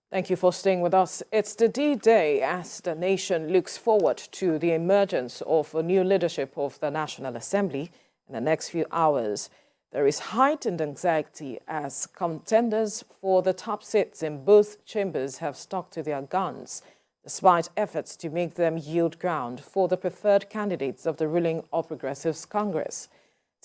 Thank you for staying with us. It's the D-Day as the nation looks forward to the emergence of a new leadership of the National Assembly in the next few hours. There is heightened anxiety as contenders for the top seats in both chambers have stuck to their guns, despite efforts to make them yield ground for the preferred candidates of the ruling All Progressives Congress.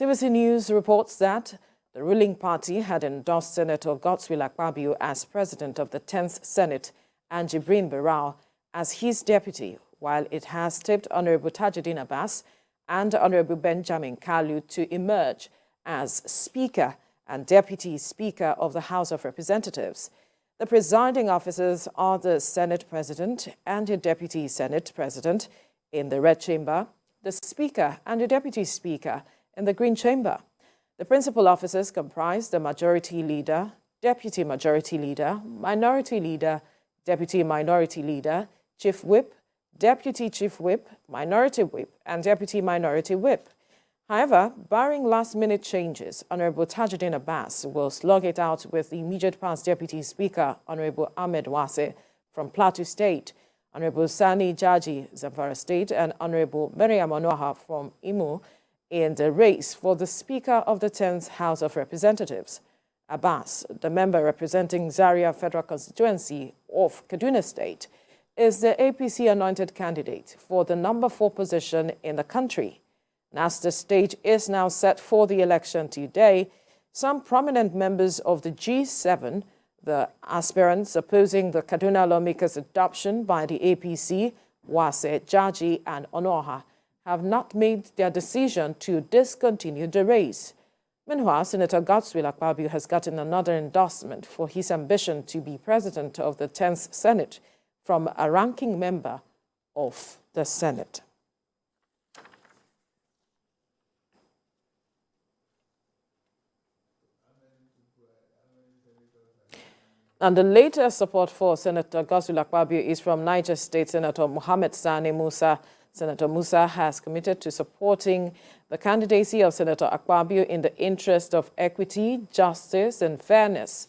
TVC News reports that the ruling party had endorsed Senator Godswill Akpabio as president of the 10th Senate and Jibrin Barau as his deputy, while it has tipped Honorable Tajuddin Abbas and Honorable Benjamin Kalu to emerge as Speaker and Deputy Speaker of the House of Representatives. The presiding officers are the Senate President and the Deputy Senate President in the Red Chamber, the Speaker and the Deputy Speaker in the Green Chamber. The principal officers comprise the Majority Leader, Deputy Majority Leader, Minority Leader, Deputy Minority Leader, Chief Whip, Deputy Chief Whip, Minority Whip, and Deputy Minority Whip. However, barring last-minute changes, Honorable Tajuddin Abbas will slug it out with the immediate past Deputy Speaker, Honorable Ahmed Wase from Plateau State, Honorable Sani Jaji, Zamfara State, and Honorable Maryam Onoha from Imo, in the race for the Speaker of the 10th House of Representatives. Abbas, the member representing Zaria Federal Constituency of Kaduna State, is the APC-anointed candidate for the number 4 position in the country. And as the stage is now set for the election today, some prominent members of the G7, the aspirants opposing the Kaduna lawmakers' adoption by the APC, Wase, Jaji, and Onoha, have not made their decision to discontinue the race. Meanwhile, Senator Godswill Akpabio has gotten another endorsement for his ambition to be president of the 10th Senate from a ranking member of the Senate. And the latest support for Senator Godswill Akpabio is from Niger State Senator Mohammed Sani Musa. Senator Musa has committed to supporting the candidacy of Senator Akpabio in the interest of equity, justice, and fairness.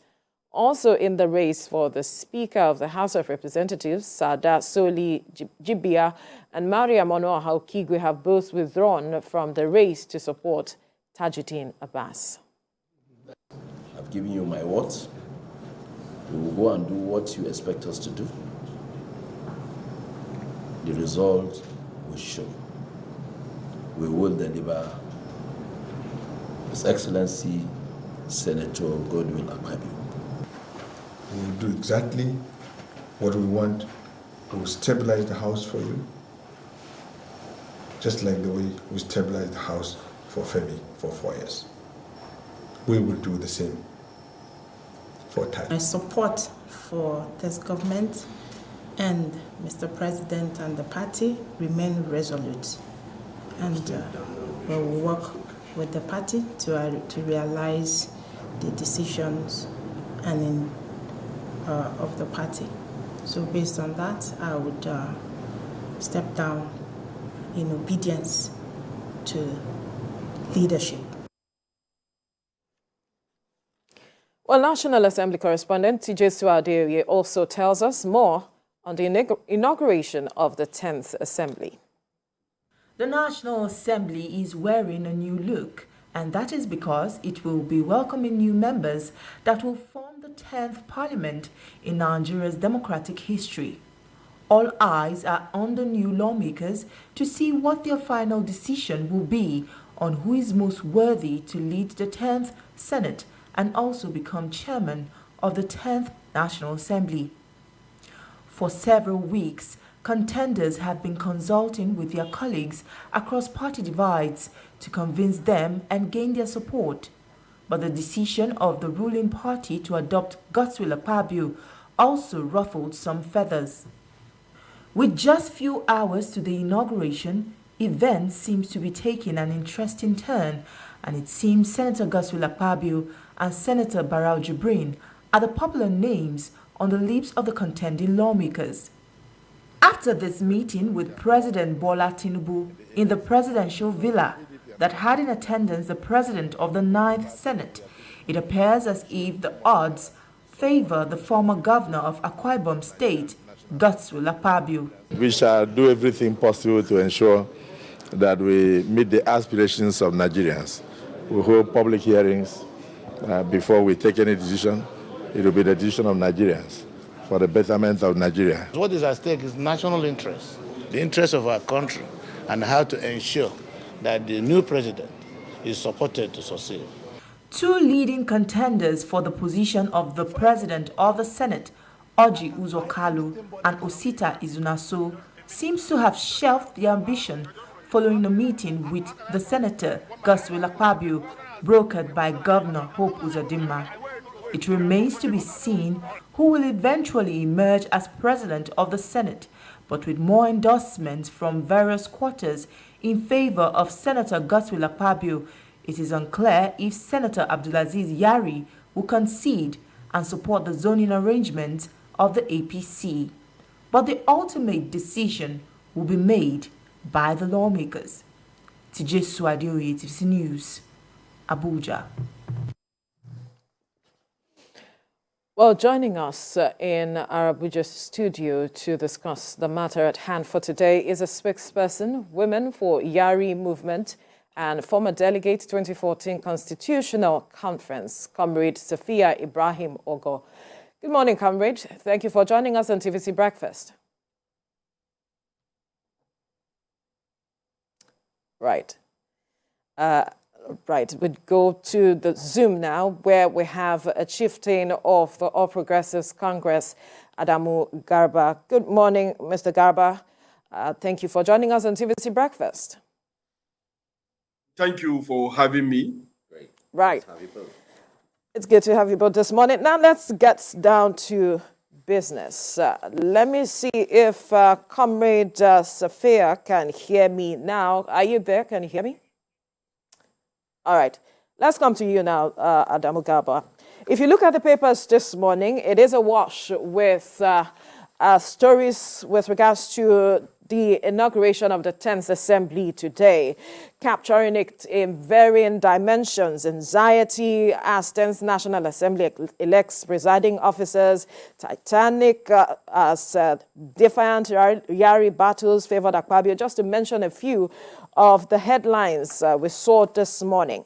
Also in the race for the Speaker of the House of Representatives, Sada Soli Jibia and Maria Onoha Okigwe have both withdrawn from the race to support Tajuddin Abbas. I've given you my words. We will go and do what you expect us to do. The result will show. We will deliver His Excellency Senator Godswill Akpabio. We will do exactly what we want. We will stabilize the House for you, just like the way we stabilized the House for Femi for 4 years. We will do the same for Taj. My support for this government and Mr. President and the party remain resolute, and we will work with the party to realize the decisions and of the party. So based on that, I would step down in obedience to leadership. Well, National Assembly correspondent TJ Suadeoye also tells us more on the inauguration of the 10th Assembly. The National Assembly is wearing a new look, and that is because it will be welcoming new members that will form the 10th Parliament in Nigeria's democratic history. All eyes are on the new lawmakers to see what their final decision will be on who is most worthy to lead the 10th Senate and also become chairman of the 10th National Assembly. For several weeks, contenders have been consulting with their colleagues across party divides to convince them and gain their support. But the decision of the ruling party to adopt Godswill Akpabio also ruffled some feathers. With just few hours to the inauguration, events seems to be taking an interesting turn, and it seems Senator Godswill Akpabio and Senator Barau Jibrin are the popular names on the lips of the contending lawmakers. After this meeting with President Bola Tinubu in the presidential villa that had in attendance the president of the 9th Senate, it appears as if the odds favor the former governor of Akwa Ibom State, Godswill Akpabio. We shall do everything possible to ensure that we meet the aspirations of Nigerians. We hold public hearings before we take any decision. It will be the decision of Nigerians for the betterment of Nigeria. What is at stake is national interest, the interest of our country, and how to ensure that the new president is supported to succeed. Two leading contenders for the position of the president of the Senate, Orji Uzor Kalu and Osita Izunaso, seems to have shelved their ambition following a meeting with the senator, Godswill Akpabio, brokered by Governor Hope Uzodinma. It remains to be seen who will eventually emerge as president of the Senate, but with more endorsements from various quarters in favor of Senator Godswill Akpabio, it is unclear if Senator Abdulaziz Yari will concede and support the zoning arrangements of the APC. But the ultimate decision will be made by the lawmakers. Tijesu Adeoye, TVC News, Abuja. Well, joining us in our Abuja studio to discuss the matter at hand for today is a spokesperson, Women for Yari Movement, and former delegate 2014 Constitutional Conference, Comrade Sophia Ibrahim Ogo. Good morning, comrade. Thank you for joining us on TVC Breakfast. Right. Right, we go to the Zoom now, where we have a chieftain of the All Progressives Congress, Adamu Garba. Good morning, Mr. Garba. Thank you for joining us on TVC Breakfast. Thank you for having me. Great. Right. Have you both. It's good to have you both this morning. Now let's get down to business. Let me see if Comrade Sophia can hear me now. Are you there? Can you hear me? All right. Let's come to you now, Adamu Garba. If you look at the papers this morning, it is awash with stories with regards to the inauguration of the 10th Assembly today, capturing it in varying dimensions. Anxiety as 10th National Assembly elects presiding officers, Titanic as defiant Yari battles favored Akpabio, just to mention a few of the headlines we saw this morning.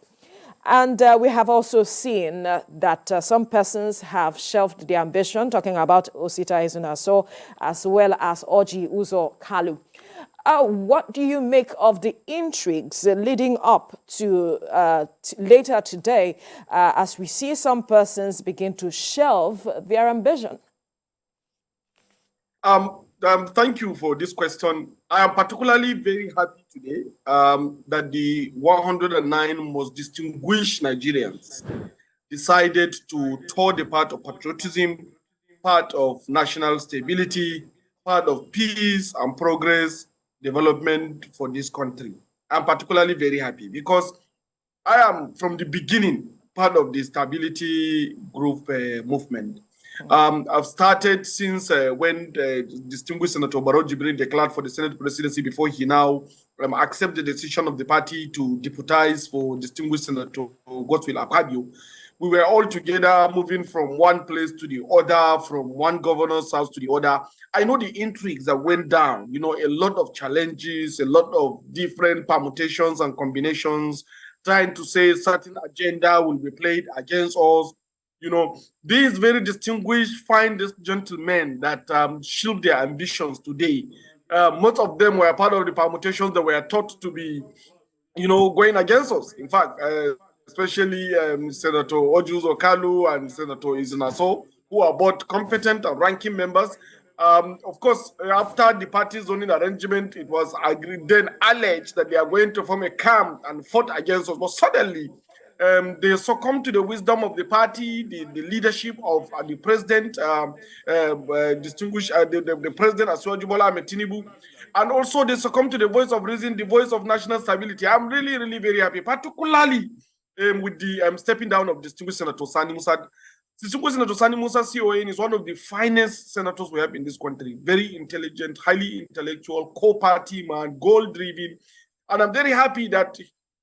And we have also seen that some persons have shelved their ambition, talking about Osita Izunaso as well as Orji Uzor Kalu. What do you make of the intrigues leading up to later today as we see some persons begin to shelve their ambition? Thank you for this question. I am particularly very happy today that the 109 most distinguished Nigerians decided to tour the path of patriotism, part of national stability, part of peace and progress, development for this country. I'm particularly very happy because I am from the beginning part of the stability group movement. I've started since when distinguished Senator Barrow Jibril declared for the Senate presidency before he now accepted the decision of the party to deputize for distinguished Senator Godswill Akpabio. We were all together moving from one place to the other, from one governor's house to the other. I know the intrigues that went down, you know, a lot of challenges, a lot of different permutations and combinations, trying to say certain agenda will be played against us. You know, these very distinguished, fine gentlemen that shield their ambitions today, most of them were part of the permutations that were thought to be, you know, going against us. In fact, especially Senator Orji Uzor Kalu and Senator Izunaso, who are both competent and ranking members. Of course, after the party zoning arrangement, it was agreed, then alleged that they are going to form a camp and fought against us. But suddenly, they succumbed to the wisdom of the party, the leadership of the president, distinguished the president Asiwaju Bola Ahmed Tinubu, and also they succumbed to the voice of reason, the voice of national stability. I'm really, really very happy, particularly with the stepping down of distinguished Senator Sani Musa. Distinguished Senator Sani Musa, CON, is one of the finest senators we have in this country. Very intelligent, highly intellectual, co-party man, goal-driven. And I'm very happy that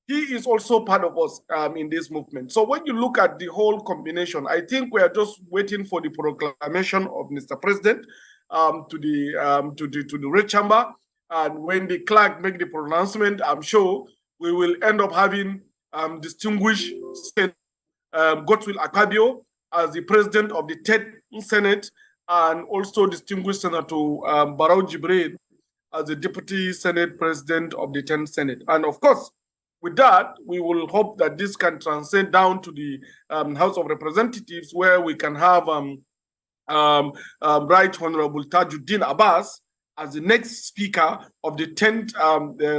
he is also part of us in this movement. So when you look at the whole combination, I think we are just waiting for the proclamation of Mr. President to the Red Chamber. And when the clerk make the pronouncement, I'm sure we will end up having distinguished Godswill Akpabio as the president of the 10th Senate, and also distinguished Senator Barrow Jibril as the deputy Senate president of the 10th Senate. And of course, with that, we will hope that this can transcend down to the House of Representatives, where we can have Right Honorable Tajuddin Abbas as the next speaker of the 10th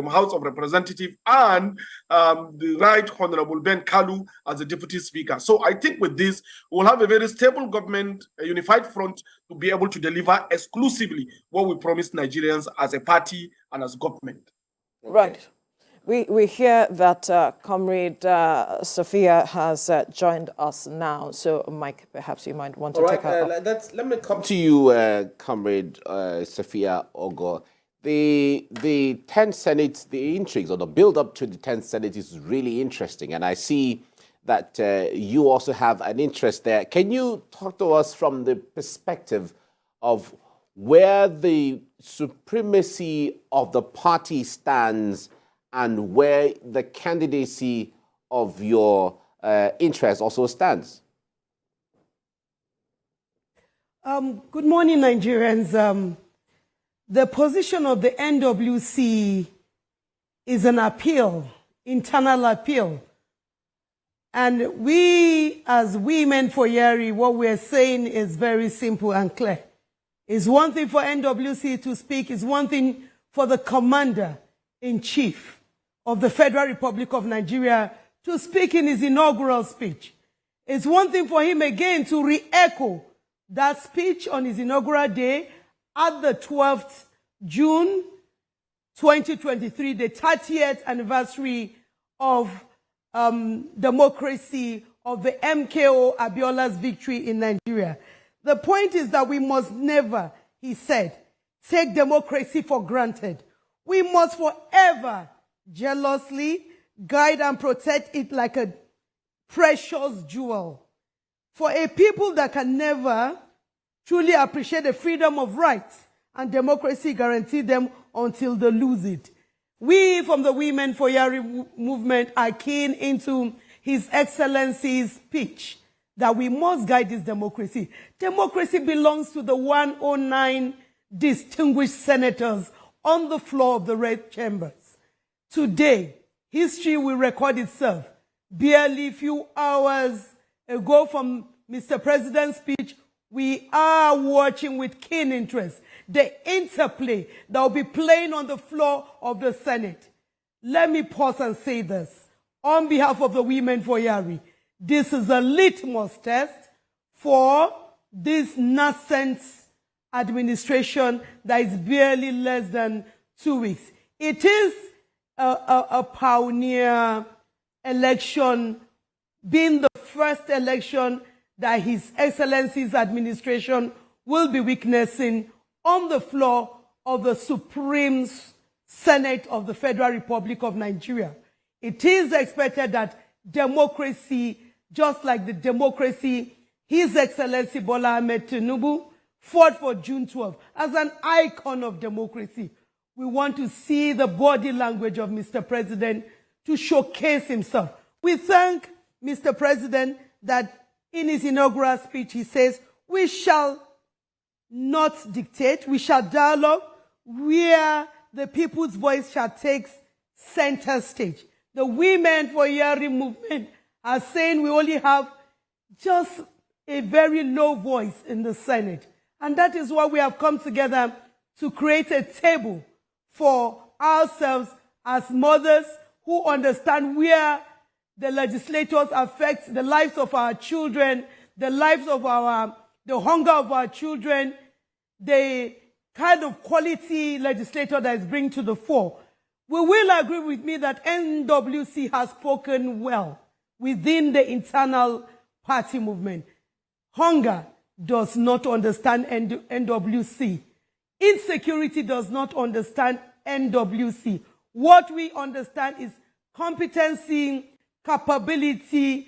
House of Representatives, and the Right Honorable Ben Kalu as the deputy speaker. So I think with this, we'll have a very stable government, a unified front, to be able to deliver exclusively what we promised Nigerians as a party and as government. Right. We hear that Comrade Sophia has joined us now. So, Mike, perhaps you might want to take her up. Let me come to you, Comrade Sophia Ogo. The 10th Senate, the intrigues or the build-up to the 10th Senate is really interesting. And I see that you also have an interest there. Can you talk to us from the perspective of where the supremacy of the party stands and where the candidacy of your interest also stands? Good morning, Nigerians. The position of the NWC is an appeal, internal appeal. And we, as Women for Yari, what we're saying is very simple and clear. It's one thing for NWC to speak, it's one thing for the Commander-in-Chief of the Federal Republic of Nigeria to speak in his inaugural speech. It's one thing for him again to re-echo that speech on his inaugural day at the 12th June 2023, the 30th anniversary of democracy, of the MKO Abiola's victory in Nigeria. The point is that we must never, he said, take democracy for granted. We must forever jealously guide and protect it like a precious jewel. For a people that can never truly appreciate the freedom of rights and democracy guarantee them until they lose it. We from the Women for Yari movement are keen into His Excellency's speech that we must guide this democracy. Democracy belongs to the 109 distinguished senators on the floor of the red chambers. Today, history will record itself. Barely a few hours ago from Mr. President's speech, we are watching with keen interest the interplay that will be playing on the floor of the Senate. Let me pause and say this. On behalf of the Women for Yari, this is a litmus test for this nascent administration that is barely less than 2 weeks. It is a pioneer election, being the first election that His Excellency's administration will be witnessing on the floor of the Supreme Senate of the Federal Republic of Nigeria. It is expected that democracy, just like the democracy His Excellency Bola Ahmed Tinubu fought for June 12, as an icon of democracy, we want to see the body language of Mr. President to showcase himself. We thank Mr. President that in his inaugural speech he says, we shall not dictate, we shall dialogue where the people's voice shall take center stage. The Women for Yari movement are saying we only have just a very low voice in the Senate. And that is why we have come together to create a table for ourselves as mothers who understand where the legislators affect the lives of our children, the lives of the hunger of our children, the kind of quality legislator that is bringing to the fore. We will agree with me that NWC has spoken well within the internal party movement. Hunger does not understand NWC. Insecurity does not understand NWC. What we understand is competency, capability,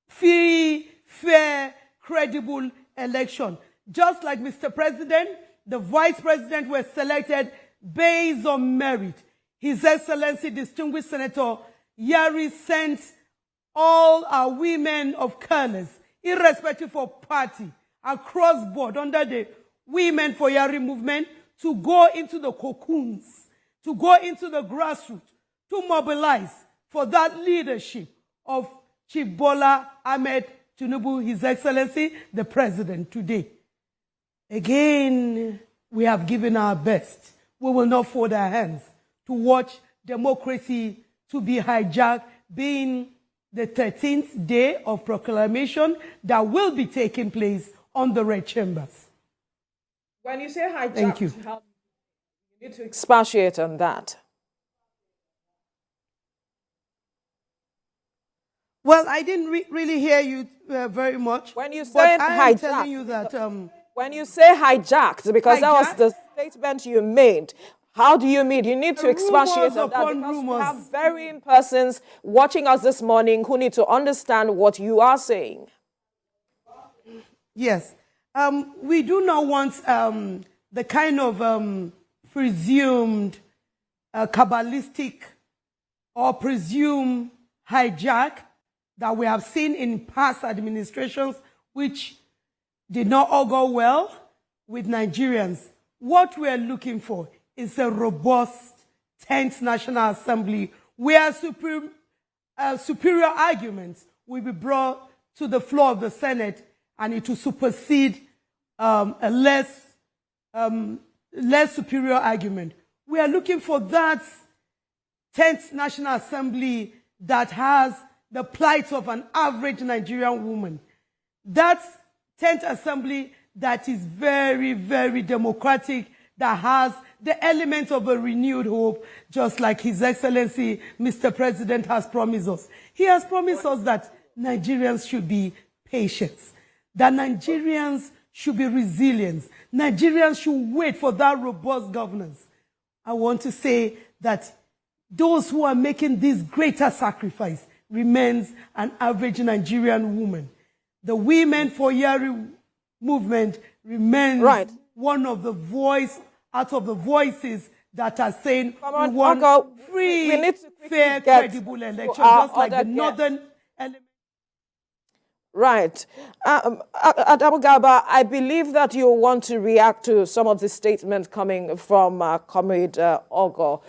free, fair, credible election. Just like Mr. President, the Vice President was selected based on merit. His Excellency, Distinguished Senator Yari, sent all our women of colors, irrespective of party, across board under the Women for Yari movement, to go into the cocoons, to go into the grassroots, to mobilize for that leadership of Chief Bola Ahmed Tinubu, His Excellency, the President, today. Again, we have given our best. We will not fold our hands to watch democracy to be hijacked, being the 13th day of proclamation that will be taking place on the Red Chambers. When you say hijacked, Thank you. You need to expatiate on that. Well, I didn't really hear you very much. When you say but I am hijacked, telling you that when you say hijacked, because that was Hijacked? the statement you made. How do you mean? You need to expatiate on that, upon because we rumors. have varying persons watching us this morning who need to understand what you are saying. yes, we do not want the kind of presumed Kabbalistic or presumed hijack that we have seen in past administrations, which did not all go well with Nigerians. What we are looking for is a robust 10th National Assembly where superior arguments will be brought to the floor of the Senate and it will supersede a less superior argument. We are looking for that 10th National Assembly that has the plight of an average Nigerian woman. That 10th Assembly that is very, very democratic, that has the element of a renewed hope, just like His Excellency, Mr. President, has promised us. He has promised us that Nigerians should be patient, that Nigerians should be resilient, Nigerians should wait for that robust governance. I want to say that those who are making this greater sacrifice remains an average Nigerian woman. The Women for Yari movement remains one of the out of the voices that are saying we want free, fair, credible election, just like the northern element. Right. Adamu Garba, I believe that you want to react to some of the statements coming from Comrade Ogo,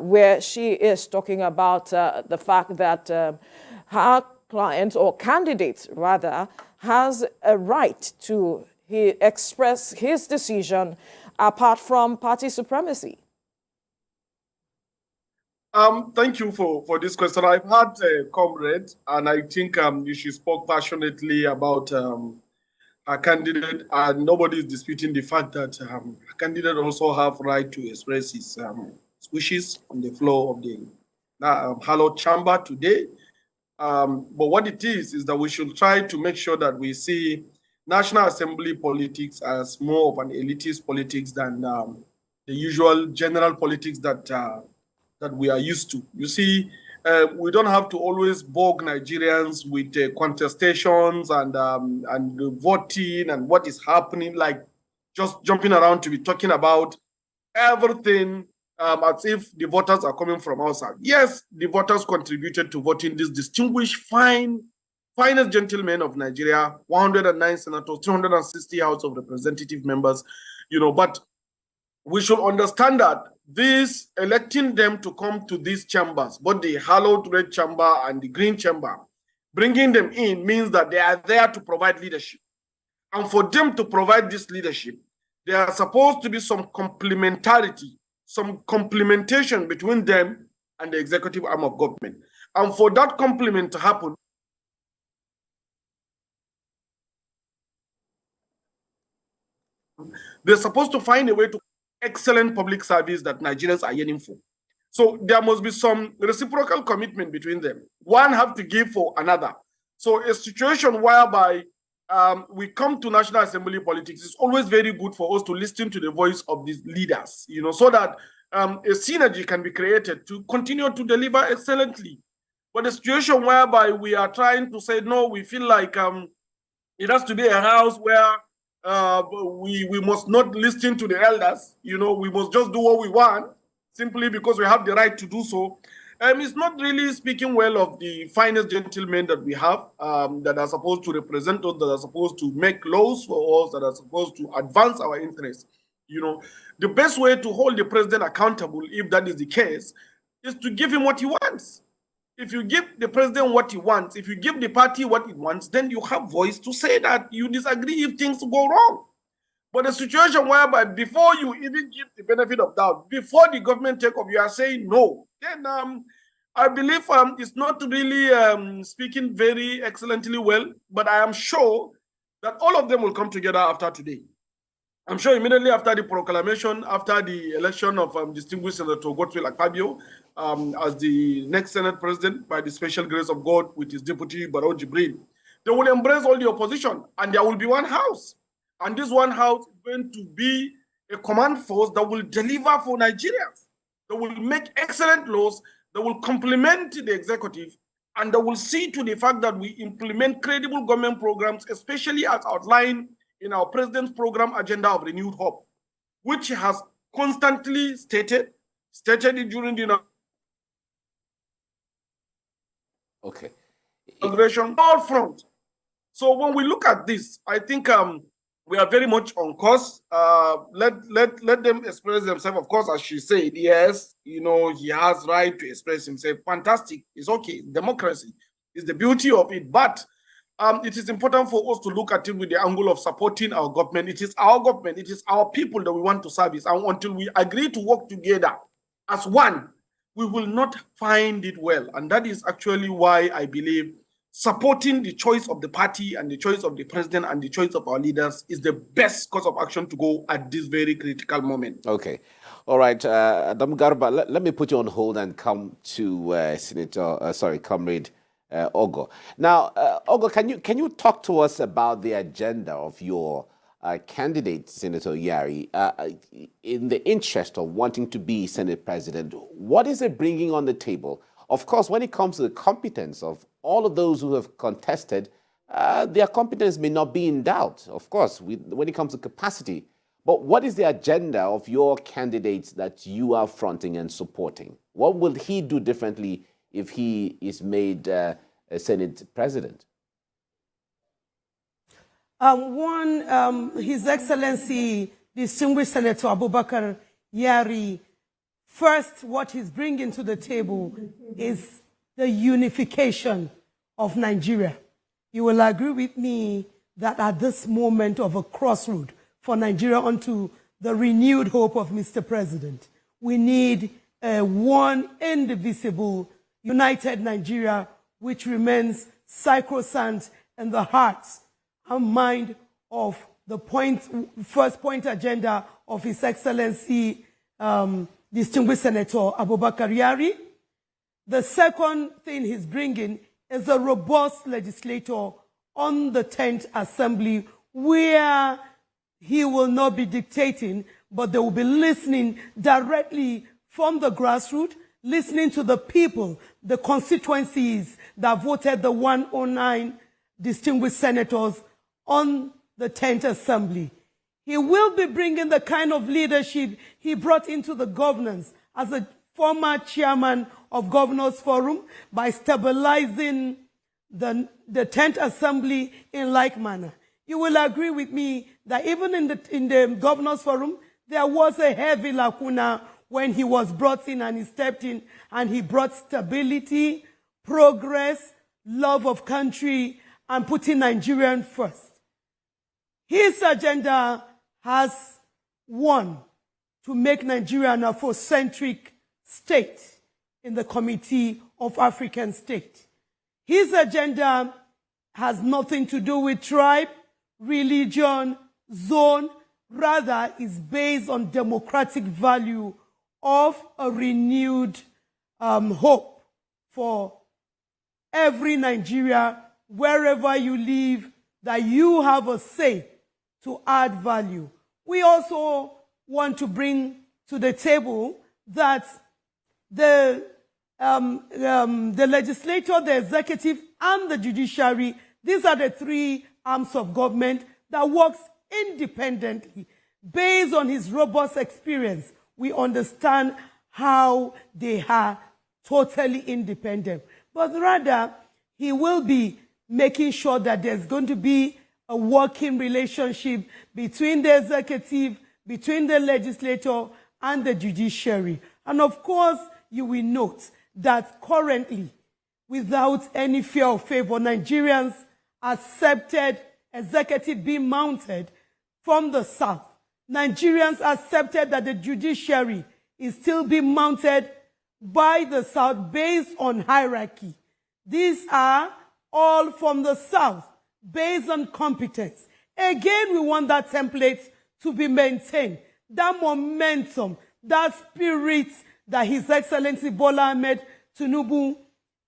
where she is talking about the fact that her client, or candidate rather, has a right to express his decision apart from party supremacy. Thank you for this question. I've had a comrade, and I think she spoke passionately about her candidate, and nobody is disputing the fact that her candidate also have right to express his wishes on the floor of the hallowed chamber today. But what it is that we should try to make sure that we see National Assembly politics as more of an elitist politics than the usual general politics that we are used to. You see, we don't have to always bog Nigerians with contestations and voting and what is happening, like just jumping around to be talking about everything as if the voters are coming from outside. Yes, the voters contributed to voting this distinguished, finest gentlemen of Nigeria, 109 senators, 360 House of Representative members, but we should understand that this electing them to come to these chambers, both the hallowed red chamber and the green chamber, bringing them in means that they are there to provide leadership. And for them to provide this leadership, there are supposed to be some complementarity, some complementation between them and the executive arm of government. And for that complement to happen, they're supposed to find a way to excellent public service that Nigerians are yearning for. So there must be some reciprocal commitment between them. One have to give for another. So a situation whereby we come to National Assembly politics is always very good for us to listen to the voice of these leaders, so that a synergy can be created to continue to deliver excellently. But the situation whereby we are trying to say, no, we feel like it has to be a house where we must not listen to the elders. You know, we must just do what we want simply because we have the right to do so. It's not really speaking well of the finest gentlemen that we have that are supposed to represent us, that are supposed to make laws for us, that are supposed to advance our interests. You know, the best way to hold the president accountable, if that is the case, is to give him what he wants. If you give the president what he wants, if you give the party what it wants, then you have voice to say that you disagree if things go wrong. But the situation whereby before you even give the benefit of doubt, before the government take off, you are saying no, then I believe it's not really speaking very excellently well, but I am sure that all of them will come together after today. I'm sure immediately after the proclamation, after the election of distinguished Senator Godswill Akpabio as the next Senate president by the special grace of God with his deputy Barrow Jibril, they will embrace all the opposition and there will be one house. And this one house is going to be a command force that will deliver for Nigerians, that will make excellent laws, that will complement the executive, and that will see to the fact that we implement credible government programs, especially as outlined in our president's program agenda of renewed hope, which has constantly stated it during the inauguration, all front. So when we look at this, I think we are very much on course. Let them express themselves. Of course, as she said, yes, you know, he has right to express himself. Fantastic. It's okay. Democracy is the beauty of it. But it is important for us to look at it with the angle of supporting our government. It is our government. It is our people that we want to service. And until we agree to work together as one, we will not find it well. And that is actually why I believe supporting the choice of the party and the choice of the president and the choice of our leaders is the best course of action to go at this very critical moment. Okay. All right. Adam Garba, let me put you on hold and come to Comrade Ogo. Now, Ogo, can you talk to us about the agenda of your candidate, Senator Yari, in the interest of wanting to be Senate President? What is it bringing on the table? Of course, when it comes to the competence of all of those who have contested, their competence may not be in doubt, of course, when it comes to capacity. But what is the agenda of your candidates that you are fronting and supporting? What will he do differently if he is made a Senate President? His Excellency, distinguished Senator Abubakar Yari, first, what he's bringing to the table is the unification of Nigeria. You will agree with me that at this moment of a crossroad for Nigeria onto the renewed hope of Mr. President, we need one indivisible, united Nigeria, which remains sacrosanct in the hearts and mind of the first point agenda of His Excellency, distinguished Senator Abubakar Yari. The second thing he's bringing is a robust legislature on the 10th Assembly where he will not be dictating, but they will be listening directly from the grassroots, listening to the people, the constituencies that voted the 109 distinguished senators on the 10th Assembly. He will be bringing the kind of leadership he brought into the governance as a former chairman of Governors Forum by stabilizing the 10th Assembly in like manner. You will agree with me that even in the Governors Forum, there was a heavy lacuna when he was brought in and he stepped in and he brought stability, progress, love of country, and putting Nigerian first. His agenda has, one, to make Nigeria an Afrocentric state in the Committee of African States. His agenda has nothing to do with tribe, religion, zone, rather is based on democratic value of a renewed hope for every Nigeria, wherever you live, that you have a say to add value. We also want to bring to the table that the legislature, the executive, and the judiciary, these are the three arms of government that works independently. Based on his robust experience, we understand how they are totally independent. But rather, he will be making sure that there's going to be a working relationship between the executive, between the legislature, and the judiciary. And of course, you will note that currently, without any fear or favor, Nigerians accepted executive being mounted from the south. Nigerians accepted that the judiciary is still being mounted by the south based on hierarchy. These are all from the south based on competence. Again, we want that template to be maintained. That momentum, that spirit that His Excellency Bola Ahmed Tinubu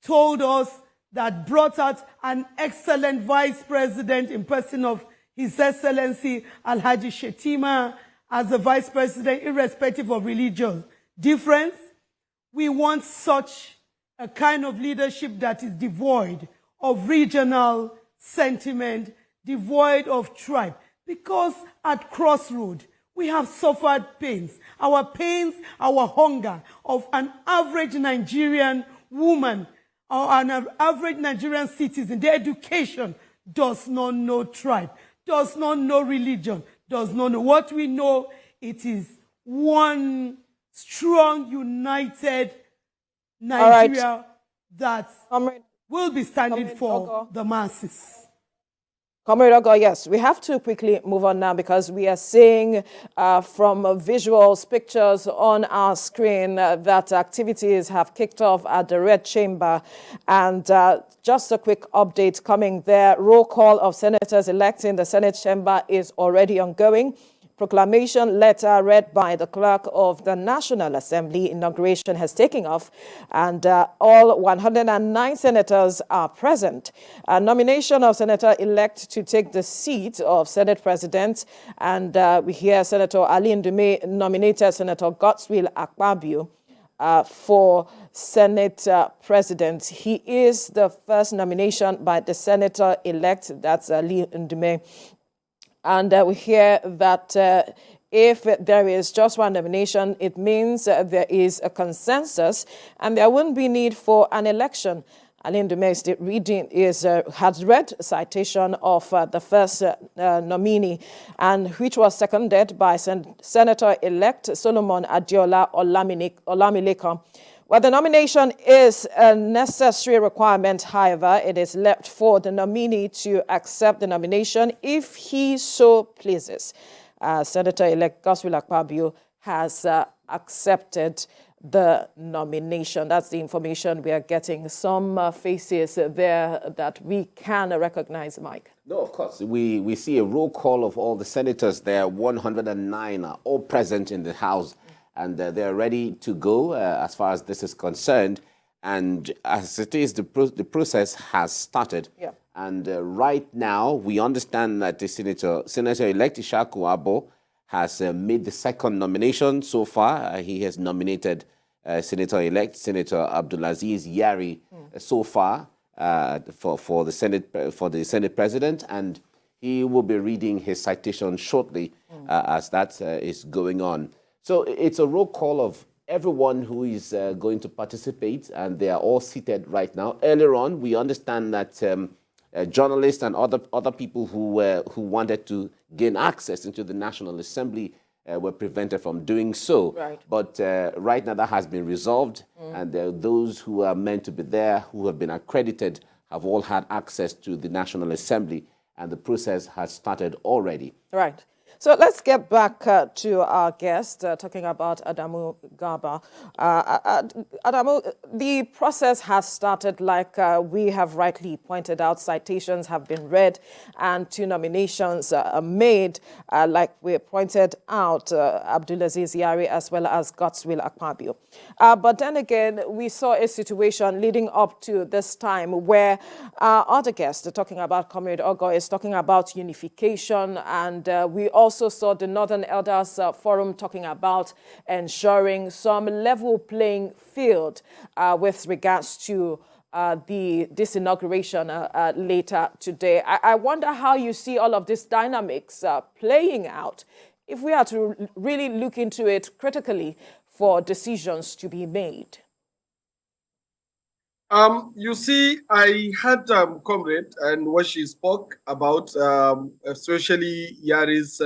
told us that brought out an excellent vice president in person of His Excellency Alhaji Shetima as the vice president, irrespective of religious difference. We want such a kind of leadership that is devoid of regional sentiment, devoid of tribe. Because at crossroad, we have suffered pains, our hunger of an average Nigerian woman or an average Nigerian citizen. Their education does not know tribe, does not know religion, does not know. What we know, it is one strong, united Nigeria that will be standing for the masses. Comrade Ogo, yes, we have to quickly move on now because we are seeing from visuals, pictures on our screen that activities have kicked off at the Red Chamber. And just a quick update coming there. Roll call of senators electing the Senate chamber is already ongoing. Proclamation letter read by the clerk of the National Assembly. Inauguration has taken off, and all 109 senators are present. Nomination of senator-elect to take the seat of Senate President, and we hear Senator Ali Ndume nominated Senator Godswill Akpabio for Senate President. He is the first nomination by the senator-elect, that's Ali Ndume. And we hear that if there is just one nomination, it means there is a consensus and there wouldn't be need for an election. Alain Dume's reading has read citation of the first nominee, and which was seconded by Senator-elect Solomon Adiola Olamilekan. Well, the nomination is a necessary requirement. However, it is left for the nominee to accept the nomination if he so pleases. Senator-elect Godswill Akpabio has accepted the nomination. That's the information we are getting. Some faces there that we can recognize, Mike. No, of course. We see a roll call of all the senators there. 109 are all present in the House. And they're ready to go as far as this is concerned. And as it is, the process has started. Yeah. And right now, we understand that the Senator-elect Ishaku Abo has made the second nomination so far. He has nominated Senator-elect Senator Abdulaziz Yari so far for the Senate President. And he will be reading his citation shortly as that is going on. So it's a roll call of everyone who is going to participate, and they are all seated right now. Earlier on, we understand that journalists and other people who wanted to gain access into the National Assembly were prevented from doing so. Right. But right now that has been resolved, and those who are meant to be there, who have been accredited, have all had access to the National Assembly, and the process has started already. Right. So let's get back to our guest, talking about Adamu Garba. Adamu, the process has started like we have rightly pointed out. Citations have been read and 2 nominations are made, like we pointed out, Abdulaziz Yari as well as Godswill Akpabio. But then again, we saw a situation leading up to this time where our other guest, talking about Comrade Ogo, is talking about unification, and we all also saw the Northern Elders Forum talking about ensuring some level playing field with regards to this inauguration later today. I wonder how you see all of these dynamics playing out if we are to really look into it critically for decisions to be made. You see, I had Comrade and what she spoke about, especially Yari's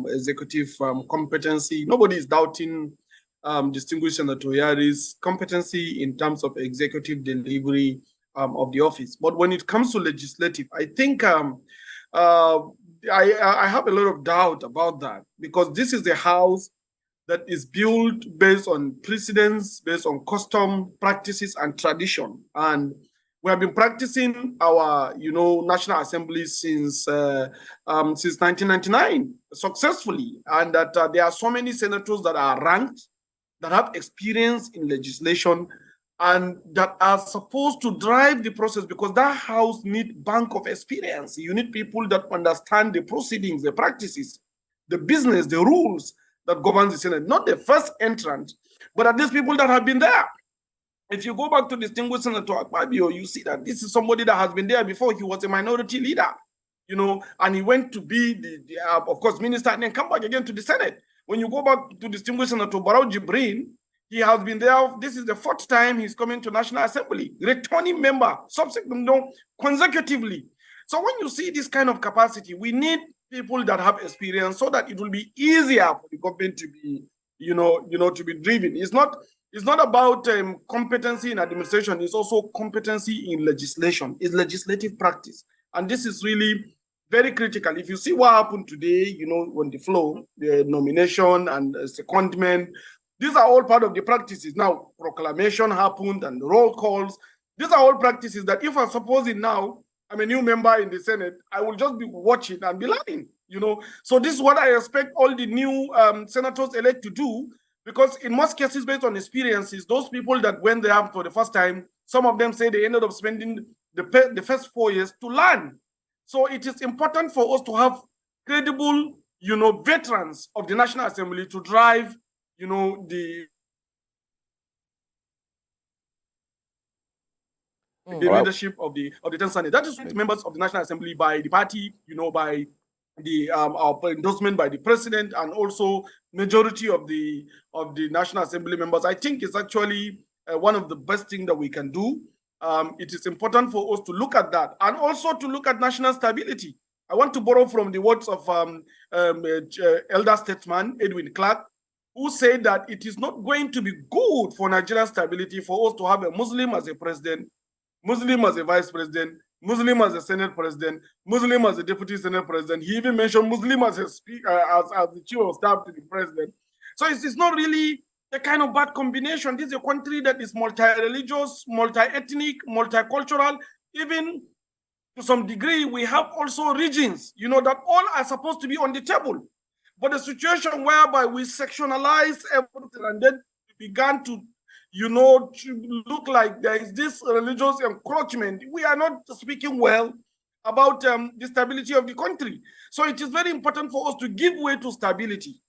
executive competency. Nobody is doubting distinguished Senator Yari's competency in terms of executive delivery of the office. But when it comes to legislative, I think I have a lot of doubt about that, because this is the house that is built based on precedents, based on custom, practices, and tradition. And we have been practicing our, National Assembly since 1999 successfully. And that there are so many senators that are ranked, that have experience in legislation, and that are supposed to drive the process, because that house needs bank of experience. You need people that understand the proceedings, the practices, the business, the rules that governs the Senate, not the first entrant, but at least people that have been there. If you go back to distinguished Senator Akpabio, you see that this is somebody that has been there before. He was a minority leader, and he went to be of course, minister, and then come back again to the Senate. When you go back to distinguished Senator Barrow Jibrin, he has been there. This is the 4th time he's coming to National Assembly, returning member, consecutively. So when you see this kind of capacity, we need people that have experience so that it will be easier for the government to be, to be driven. It's not about competency in administration. It's also competency in legislation. It's legislative practice, and this is really very critical. If you see what happened today, on the floor, the nomination and secondment, these are all part of the practices. Now, proclamation happened and roll calls. These are all practices that if I'm supposing now I'm a new member in the Senate, I will just be watching and be learning, So this is what I expect all the new senators elect to do, because in most cases, based on experiences, those people that went there for the first time, some of them say they ended up spending the first 4 years to learn. So it is important for us to have credible, veterans of the National Assembly to drive, the leadership of the 10th Senate. That is members of the National Assembly by the party, by the our endorsement by the president, and also majority of the National Assembly members. I think it's actually one of the best things that we can do. It is important for us to look at that, and also to look at national stability. I want to borrow from the words of elder statesman Edwin Clark, who said that it is not going to be good for Nigerian stability for us to have a Muslim as a president, Muslim as a vice president, Muslim as a Senate president, Muslim as a deputy Senate president. He even mentioned Muslim as a speaker, as the chief of staff to the president. So it's not really a kind of bad combination. This is a country that is multi-religious, multi-ethnic, multicultural. Even to some degree, we have also regions, that all are supposed to be on the table. But the situation whereby we sectionalize everything and then began to to look like there is this religious encroachment, we are not speaking well about the stability of the country. So it is very important for us to give way to stability,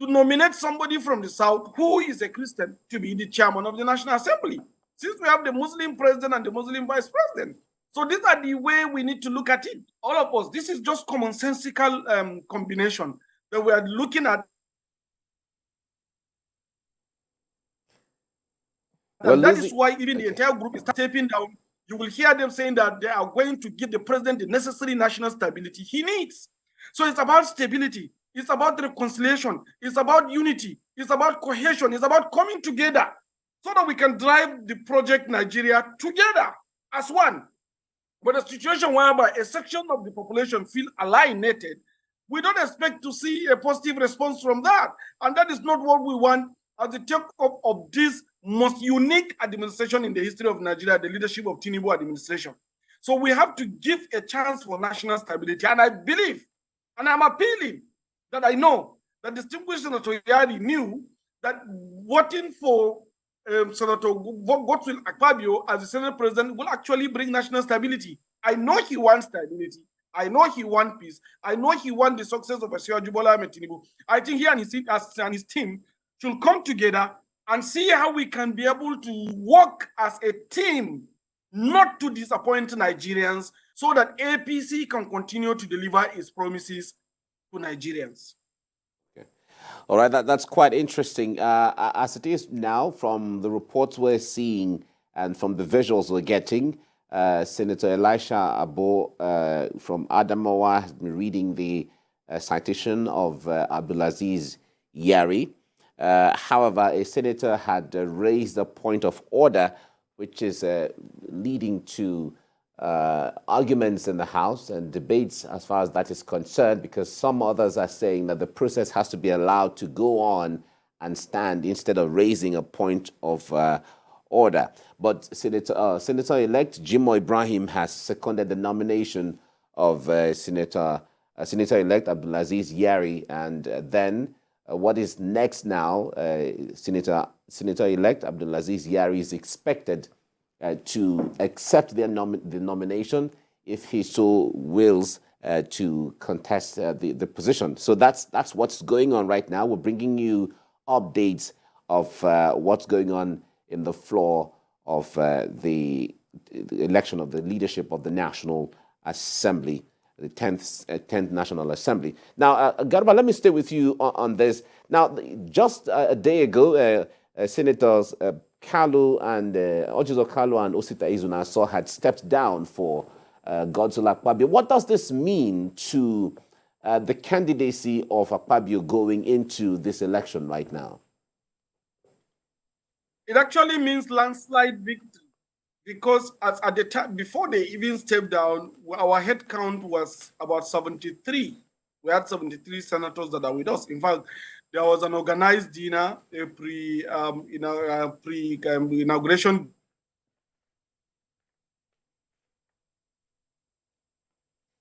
to nominate somebody from the South who is a Christian to be the chairman of the National Assembly, since we have the Muslim president and the Muslim vice president. So these are the way we need to look at it. All of us, this is just commonsensical combination that we are looking at. And that is why even the entire group is stepping down. You will hear them saying that they are going to give the president the necessary national stability he needs. So it's about stability. It's about reconciliation. It's about unity. It's about cohesion. It's about coming together so that we can drive the project Nigeria together as one. But a situation whereby a section of the population feel alienated, we don't expect to see a positive response from that. And that is not what we want as the take-up of this most unique administration in the history of Nigeria, the leadership of Tinubu administration. So we have to give a chance for national stability. And I believe, and I'm appealing, that I know that distinguished Senator Yari knew that voting for Senator Godswill Akpabio as the Senate president will actually bring national stability. I know he wants stability. I know he wants peace. I know he wants the success of Asiwaju Bola Ahmed Tinubu. I think he and his team should come together and see how we can be able to work as a team, not to disappoint Nigerians, so that APC can continue to deliver its promises to Nigerians. Okay. All right, that's quite interesting. As it is now, from the reports we're seeing and from the visuals we're getting, Senator Elisha Abo from Adamawa has been reading the citation of Abdulaziz Yari. However, a senator had raised a point of order, which is leading to arguments in the House and debates as far as that is concerned, because some others are saying that the process has to be allowed to go on and stand instead of raising a point of order. But Senator-elect Jimoh Ibrahim has seconded the nomination of Senator-elect Abdulaziz Yari, and then what is next now? Senator-elect Abdulaziz Yari is expected to accept the nomination if he so wills to contest the position. So that's what's going on right now. We're bringing you updates of what's going on in the floor of the election of the leadership of the National Assembly, the 10th National Assembly. Now, Garba, let me stay with you on this. Now, just a day ago, Senators Kalu and Ojizo Kalu and Osita Izunaso had stepped down for Godswill Akpabio. What does this mean to the candidacy of Akpabio going into this election right now? It actually means landslide victory, because at the time, before they even stepped down, our head count was about 73. We had 73 senators that are with us. In fact, there was an organized dinner, a pre-inauguration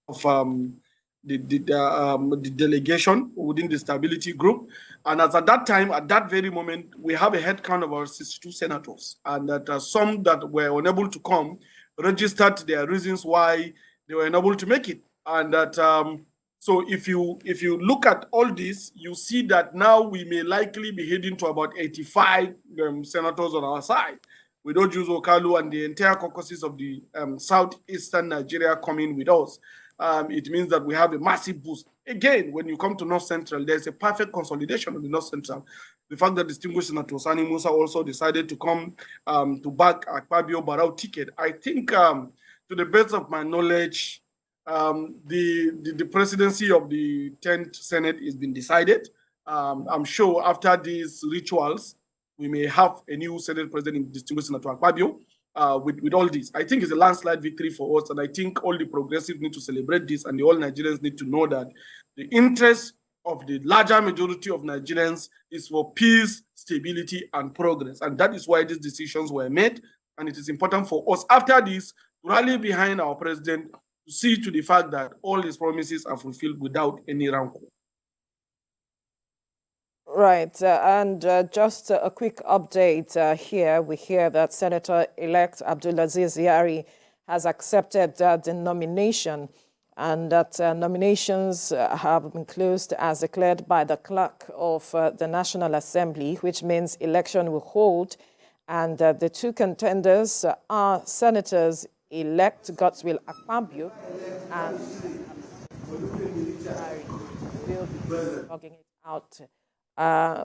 of the delegation within the stability group. And as at that time, at that very moment, we have a head count of our 62 senators, and that some that were unable to come registered their reasons why they were unable to make it. And that so if you look at all this, you see that now we may likely be heading to about 85 senators on our side, with Ojuzo Kalu and the entire caucuses of the southeastern Nigeria coming with us. It means that we have a massive boost. Again, when you come to North Central, there's a perfect consolidation of the North Central. The fact that distinguished Senator Sani Musa also decided to come to back Akpabio Barau ticket, I think, to the best of my knowledge, the presidency of the 10th Senate has been decided. I'm sure after these rituals, we may have a new Senate president, distinguished Senator Akpabio. With all this, I think it's a landslide victory for us, and I think all the progressives need to celebrate this, and all Nigerians need to know that the interest of the larger majority of Nigerians is for peace, stability, and progress, and that is why these decisions were made. And it is important for us after this to rally behind our president to see to the fact that all his promises are fulfilled without any rancor. Right, and just a quick update here. We hear that Senator-elect Abdulaziz Yari has accepted the nomination, and that nominations have been closed as declared by the clerk of the National Assembly, which means election will hold. And the two contenders are Senators-elect Godswill Akpabio and Yari. We'll be logging it out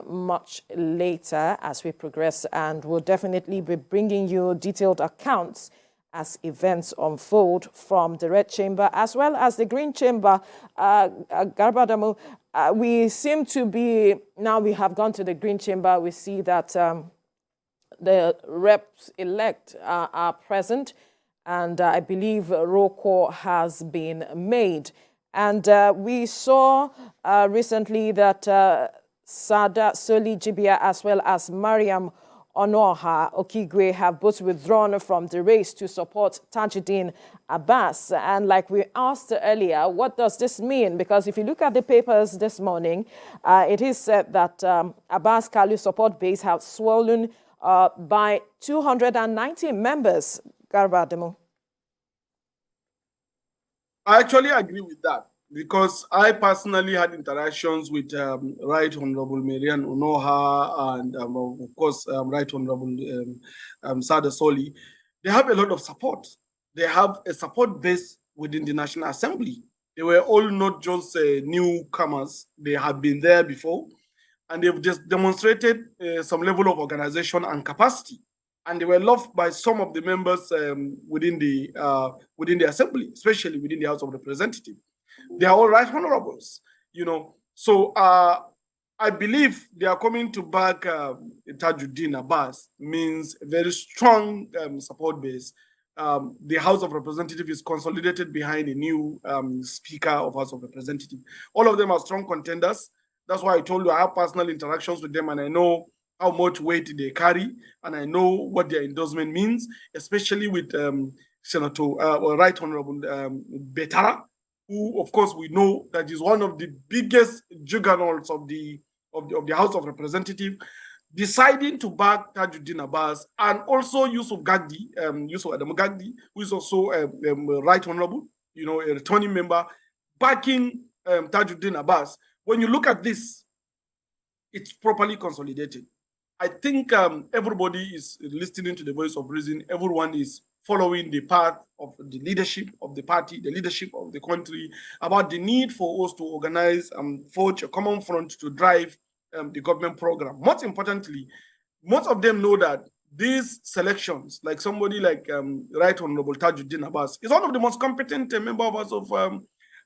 much later as we progress, and we'll definitely be bringing you detailed accounts as events unfold from the Red Chamber as well as the Green Chamber. Garbadamu, we seem to be, now we have gone to the Green Chamber, we see that the reps-elect are present, and I believe roll call has been made. And we saw recently that Sada Soli Jibia as well as Mariam Onoha Okigwe have both withdrawn from the race to support Tajuddin Abbas. And like we asked earlier, what does this mean? Because if you look at the papers this morning, it is said that Abbas Kalu support base have swollen by 290 members. Garba Ademo. I actually agree with that because I personally had interactions with Right Honorable Marian Unoha and, of course, Right Honorable Sada Soli. They have a lot of support. They have a support base within the National Assembly. They were all not just newcomers. They have been there before, and they've just demonstrated some level of organization and capacity. And they were loved by some of the members within the assembly, especially within the House of Representatives. They are all right honorables, you know. So I believe they are coming to back Tajuddin Abbas means a very strong support base. The House of Representatives is consolidated behind a new Speaker of House of Representatives. All of them are strong contenders. That's why I told you I have personal interactions with them, and I know how much weight they carry, and I know what their endorsement means, especially with Senator Right Honorable Betara, who, of course, we know that is one of the biggest juggernauts of the House of Representatives, deciding to back Tajuddin Abbas, and also Yusuf Gagdi, Yusuf Adam Gagdi, who is also Right Honorable, you know, a returning member, backing Tajuddin Abbas. When you look at this, it's properly consolidated. I think everybody is listening to the voice of reason. Everyone is following the path of the leadership of the party, the leadership of the country, about the need for us to organize and forge a common front to drive the government program. Most importantly, most of them know that these selections, like somebody like Right Honorable Tajuddin Abbas, is one of the most competent members of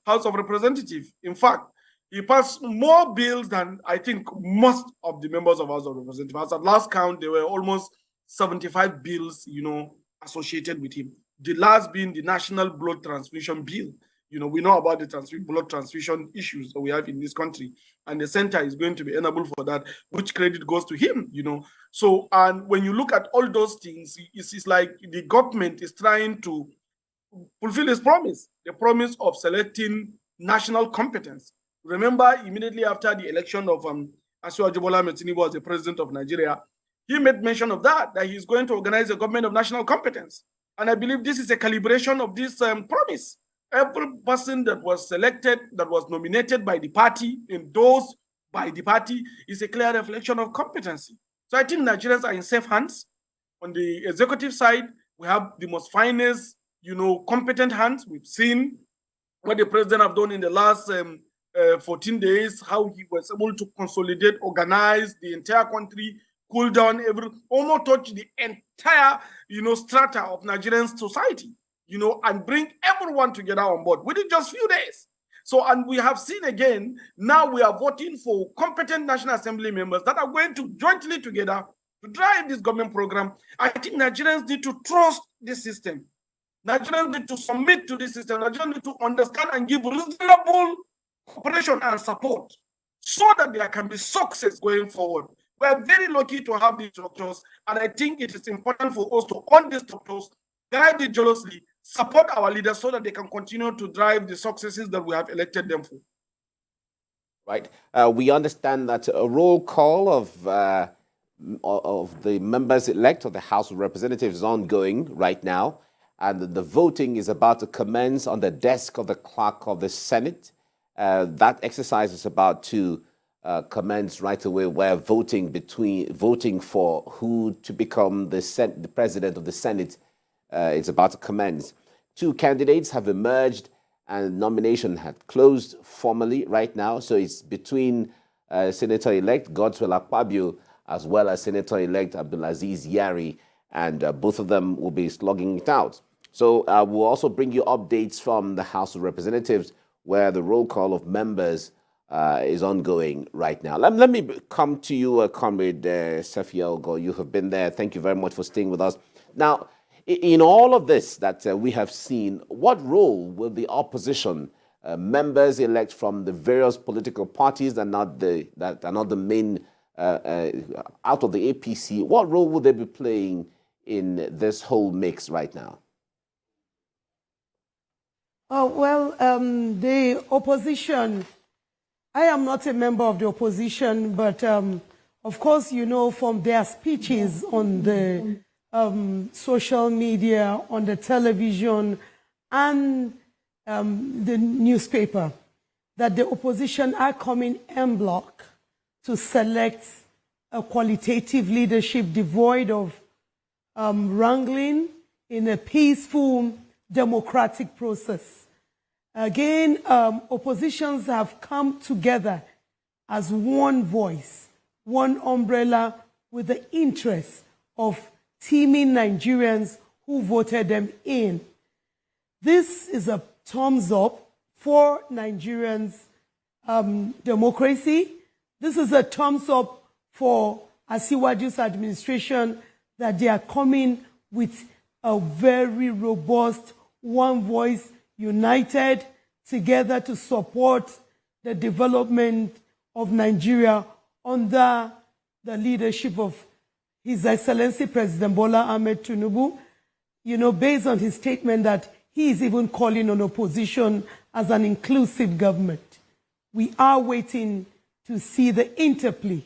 House of Representatives. In fact, he passed more bills than I think most of the members of House of Representatives. At last count, there were almost 75 bills, you know, associated with him. The last being the National Blood Transfusion Bill. You know, we know about the blood transfusion issues that we have in this country, and the center is going to be enabled for that, which credit goes to him, you know. So, and when you look at all those things, it's like the government is trying to fulfill its promise, the promise of selecting national competence. Remember, immediately after the election of Asiwaju Bola Ahmed Tinubu as the president of Nigeria, he made mention of that he's going to organize a government of national competence. And I believe this is a calibration of this promise. Every person that was selected, that was nominated by the party, endorsed by the party, is a clear reflection of competency. So I think Nigerians are in safe hands. On the executive side, we have the most finest, you know, competent hands. We've seen what the president have done in the last 14 days, how he was able to consolidate, organize the entire country, cool down almost touch the entire, you know, strata of Nigerian society, you know, and bring everyone together on board within just few days. So, and we have seen again, now we are voting for competent National Assembly members that are going to jointly together to drive this government program. I think Nigerians need to trust this system. Nigerians need to submit to this system. Nigerians need to understand and give reasonable cooperation and support so that there can be success going forward. We are very lucky to have these structures, and I think it is important for us to own these structures, guide it jealously, support our leaders so that they can continue to drive the successes that we have elected them for. Right. We understand that a roll call of the members-elect of the House of Representatives is ongoing right now, and the voting is about to commence on the desk of the clerk of the Senate. That exercise is about to commence right away, where voting for who to become the president of the Senate is about to commence. 2 candidates have emerged, and nomination had closed formally right now. So it's between Senator-elect Godswill Akpabio as well as Senator-elect Abdulaziz Yari, and both of them will be slugging it out. So we'll also bring you updates from the House of Representatives, where the roll call of members is ongoing right now. Let me come to you, Comrade Safia Ogo. You have been there. Thank you very much for staying with us. Now, in all of this that we have seen, what role will the opposition members elect from the various political parties that are not the main out of the APC? What role will they be playing in this whole mix right now? The opposition, I am not a member of the opposition, but of course, you know, from their speeches on the social media, on the television, and the newspaper, that the opposition are coming en bloc to select a qualitative leadership devoid of wrangling in a peaceful, democratic process. Again, oppositions have come together as one voice, one umbrella, with the interests of teeming Nigerians who voted them in. This is a thumbs up for Nigerians' democracy. This is a thumbs up for Asiwaju's administration, that they are coming with a very robust, one voice, united together to support the development of Nigeria under the leadership of His Excellency President Bola Ahmed Tinubu. You know, based on his statement that he is even calling on opposition as an inclusive government. We are waiting to see the interplay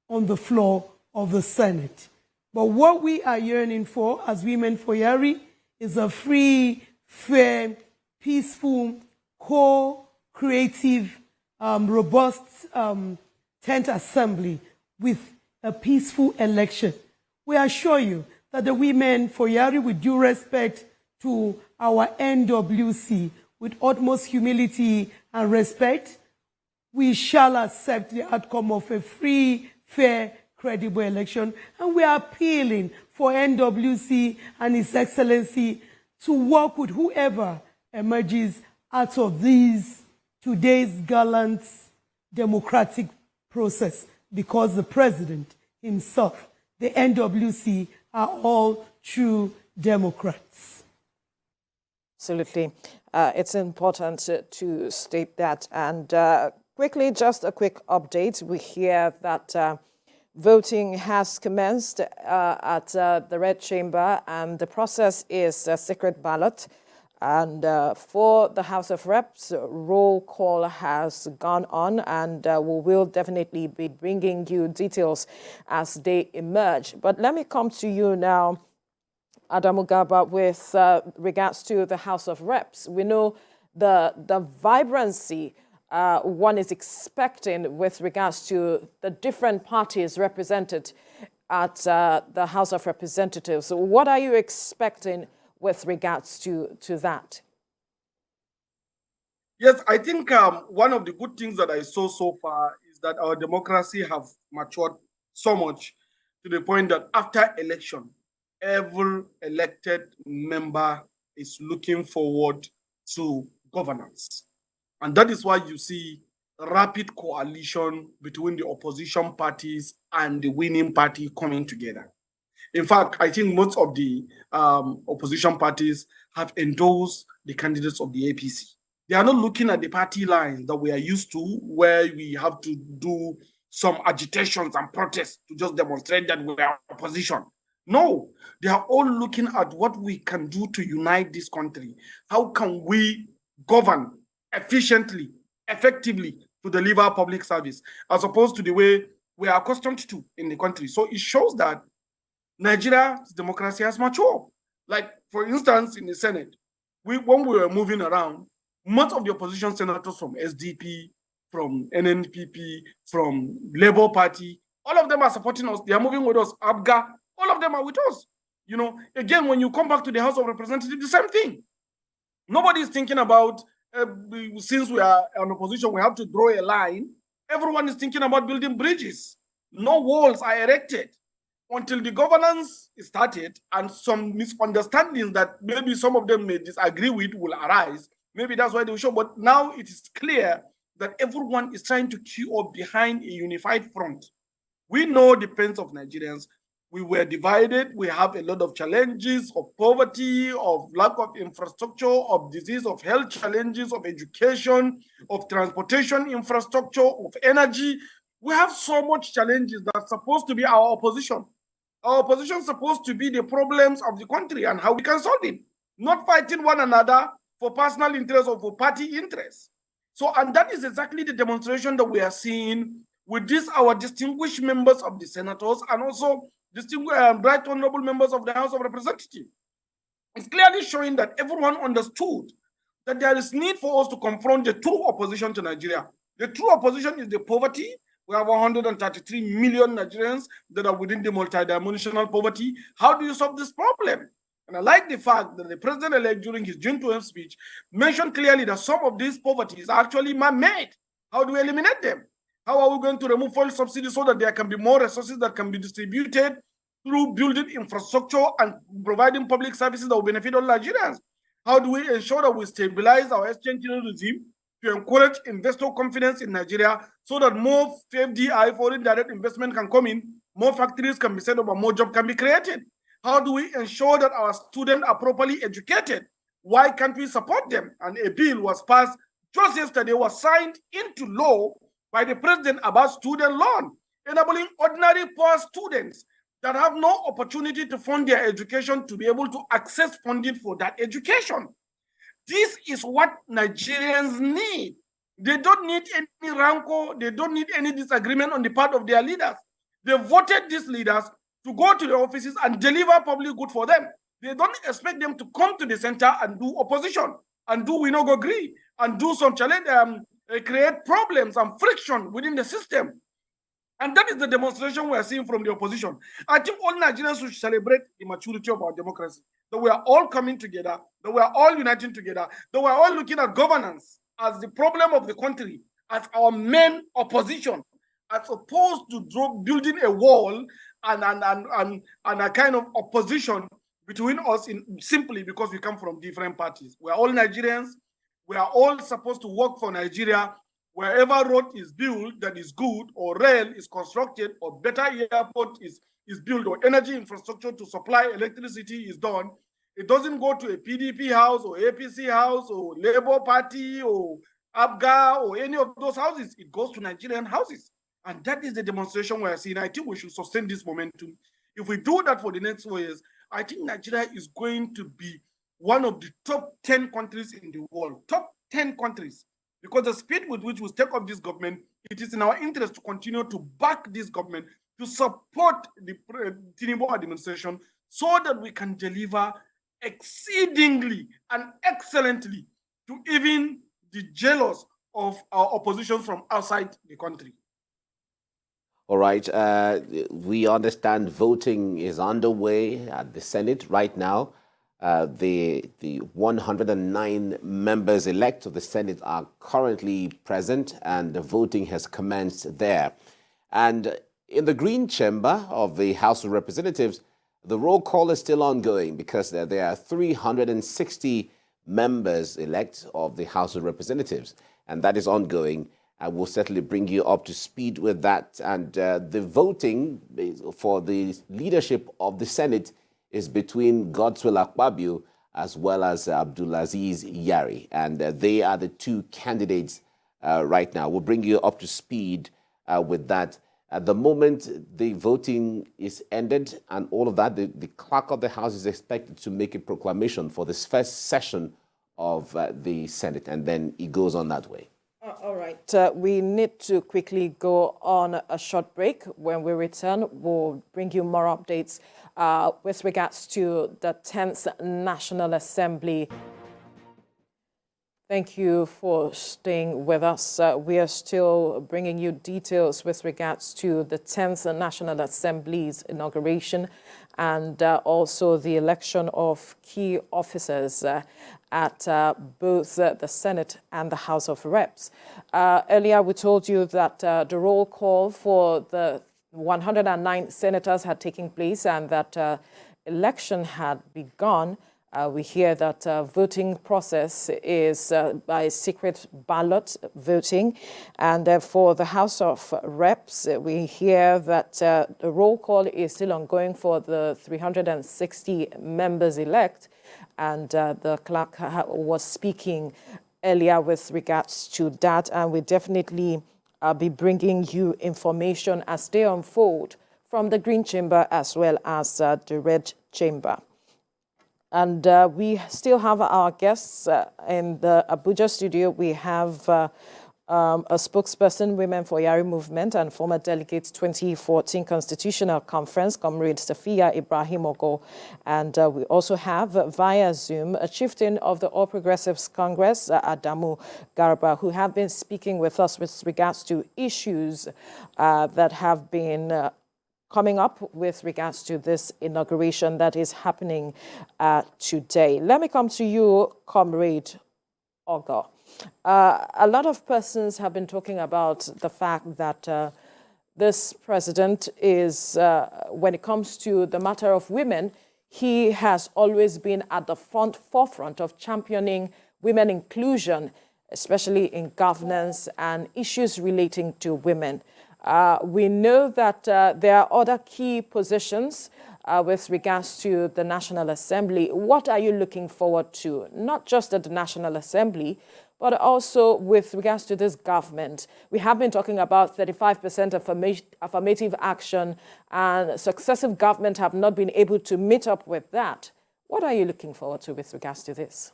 on the floor of the Senate. But what we are yearning for as Women for Yari is a free, fair, peaceful, co-creative, robust 10th Assembly with a peaceful election. We assure you that the Women for Yari, with due respect to our NWC, with utmost humility and respect, we shall accept the outcome of a free, fair, credible election. And we are appealing for NWC and His Excellency to work with whoever emerges out of today's gallant democratic process, because the President himself, the NWC, are all true Democrats. Absolutely. It's important to state that. And quickly, just a quick update. We hear that voting has commenced at the Red Chamber, and the process is a secret ballot. And for the House of Reps, roll call has gone on, and we will definitely be bringing you details as they emerge. But let me come to you now, Adamu Garba, with regards to the House of Reps. We know the vibrancy one is expecting with regards to the different parties represented at the House of Representatives. So what are you expecting with regards to that? Yes, I think one of the good things that I saw so far is that our democracy have matured so much to the point that after election, every elected member is looking forward to governance. And that is why you see rapid coalition between the opposition parties and the winning party coming together. In fact, I think most of the opposition parties have endorsed the candidates of the APC. They are not looking at the party lines that we are used to, where we have to do some agitations and protests to just demonstrate that we are opposition. No, they are all looking at what we can do to unite this country. How can we govern efficiently, effectively, to deliver public service, as opposed to the way we are accustomed to in the country. So it shows that Nigeria's democracy has matured. Like, for instance, in the Senate, when we were moving around, most of the opposition senators from SDP, from NNPP, from Labour Party, all of them are supporting us. They are moving with us. ABGA, all of them are with us. You know, again, when you come back to the House of Representatives, the same thing. Nobody is thinking about, since we are an opposition, we have to draw a line. Everyone is thinking about building bridges. No walls are erected until the governance is started, and some misunderstandings that maybe some of them may disagree with will arise. Maybe that's why they will show. But now it is clear that everyone is trying to queue up behind a unified front. We know the pains of Nigerians. We were divided. We have a lot of challenges of poverty, of lack of infrastructure, of disease, of health challenges, of education, of transportation infrastructure, of energy. We have so much challenges that's supposed to be our opposition. Our opposition is supposed to be the problems of the country and how we can solve it, not fighting one another for personal interest or for party interest. So, and that is exactly the demonstration that we are seeing with this, our distinguished members of the senators and also distinguished right honorable members of the House of Representatives. It's clearly showing that everyone understood that there is need for us to confront the true opposition to Nigeria. The true opposition is the poverty. We have 133 million Nigerians that are within the multidimensional poverty. How do you solve this problem? And I like the fact that the president-elect during his June 12th speech mentioned clearly that some of these poverties are actually man-made. How do we eliminate them? How are we going to remove fuel subsidies so that there can be more resources that can be distributed through building infrastructure and providing public services that will benefit all Nigerians? How do we ensure that we stabilize our exchange regime to encourage investor confidence in Nigeria so that more FDI, foreign direct investment, can come in, more factories can be set up, and more jobs can be created? How do we ensure that our students are properly educated? Why can't we support them? And a bill was passed just yesterday, was signed into law by the president about student loan, enabling ordinary poor students that have no opportunity to fund their education to be able to access funding for that education. This is what Nigerians need. They don't need any rancor. They don't need any disagreement on the part of their leaders. They voted these leaders to go to the offices and deliver public good for them. They don't expect them to come to the center and do opposition, and do we not agree, and do some challenge, create problems and friction within the system. And that is the demonstration we are seeing from the opposition. I think all Nigerians should celebrate the maturity of our democracy, that we are all coming together, that we are all uniting together, that we are all looking at governance as the problem of the country, as our main opposition, as opposed to building a wall and a kind of opposition between us simply because we come from different parties. We are all Nigerians. We are all supposed to work for Nigeria. Wherever road is built that is good, or rail is constructed, or better airport is built, or energy infrastructure to supply electricity is done, it doesn't go to a PDP house or APC house or Labour Party or ABGA or any of those houses. It goes to Nigerian houses. And that is the demonstration we are seeing. I think we should sustain this momentum. If we do that for the next 4 years, I think Nigeria is going to be one of the top 10 countries in the world. Top 10 countries. Because the speed with which we take up this government, it is in our interest to continue to back this government, to support the Tinubu administration, so that we can deliver exceedingly and excellently to even the jealous of our opposition from outside the country. All right. We understand voting is underway at the Senate right now. The 109 members elect of the Senate are currently present, and the voting has commenced there. And in the Green Chamber of the House of Representatives, the roll call is still ongoing because there are 360 members elect of the House of Representatives, and that is ongoing. I will certainly bring you up to speed with that. And the voting for the leadership of the Senate is between Godswill Akpabio as well as Abdulaziz Yari. And they are the two candidates right now. We'll bring you up to speed with that. At the moment the voting is ended and all of that, the clerk of the House is expected to make a proclamation for this first session of the Senate, and then it goes on that way. All right. We need to quickly go on a short break. When we return, we'll bring you more updates with regards to the 10th National Assembly. Thank you for staying with us. We are still bringing you details with regards to the 10th National Assembly's inauguration and also the election of key officers at both the Senate and the House of Reps. Earlier, we told you that the roll call for the 109 senators had taken place and that election had begun. We hear that voting process is by secret ballot voting. And for the House of Reps, we hear that the roll call is still ongoing for the 360 members elect. And the clerk was speaking earlier with regards to that. And we definitely be bringing you information as they unfold from the Green Chamber as well as the Red Chamber. And we still have our guests in the Abuja studio. We have a spokesperson, Women for Yari Movement, and former delegate 2014 Constitutional Conference, Comrade Safia Ibrahim Ogo. And we also have via Zoom a chieftain of the All Progressives Congress, Adamu Garba, who have been speaking with us with regards to issues that have been coming up with regards to this inauguration that is happening today. Let me come to you, Comrade Ogo. A lot of persons have been talking about the fact that this president is, when it comes to the matter of women, he has always been at the forefront of championing women inclusion, especially in governance and issues relating to women. We know that there are other key positions with regards to the National Assembly. What are you looking forward to, not just at the National Assembly, but also with regards to this government? We have been talking about 35% affirmative action, and successive governments have not been able to meet up with that. What are you looking forward to with regards to this?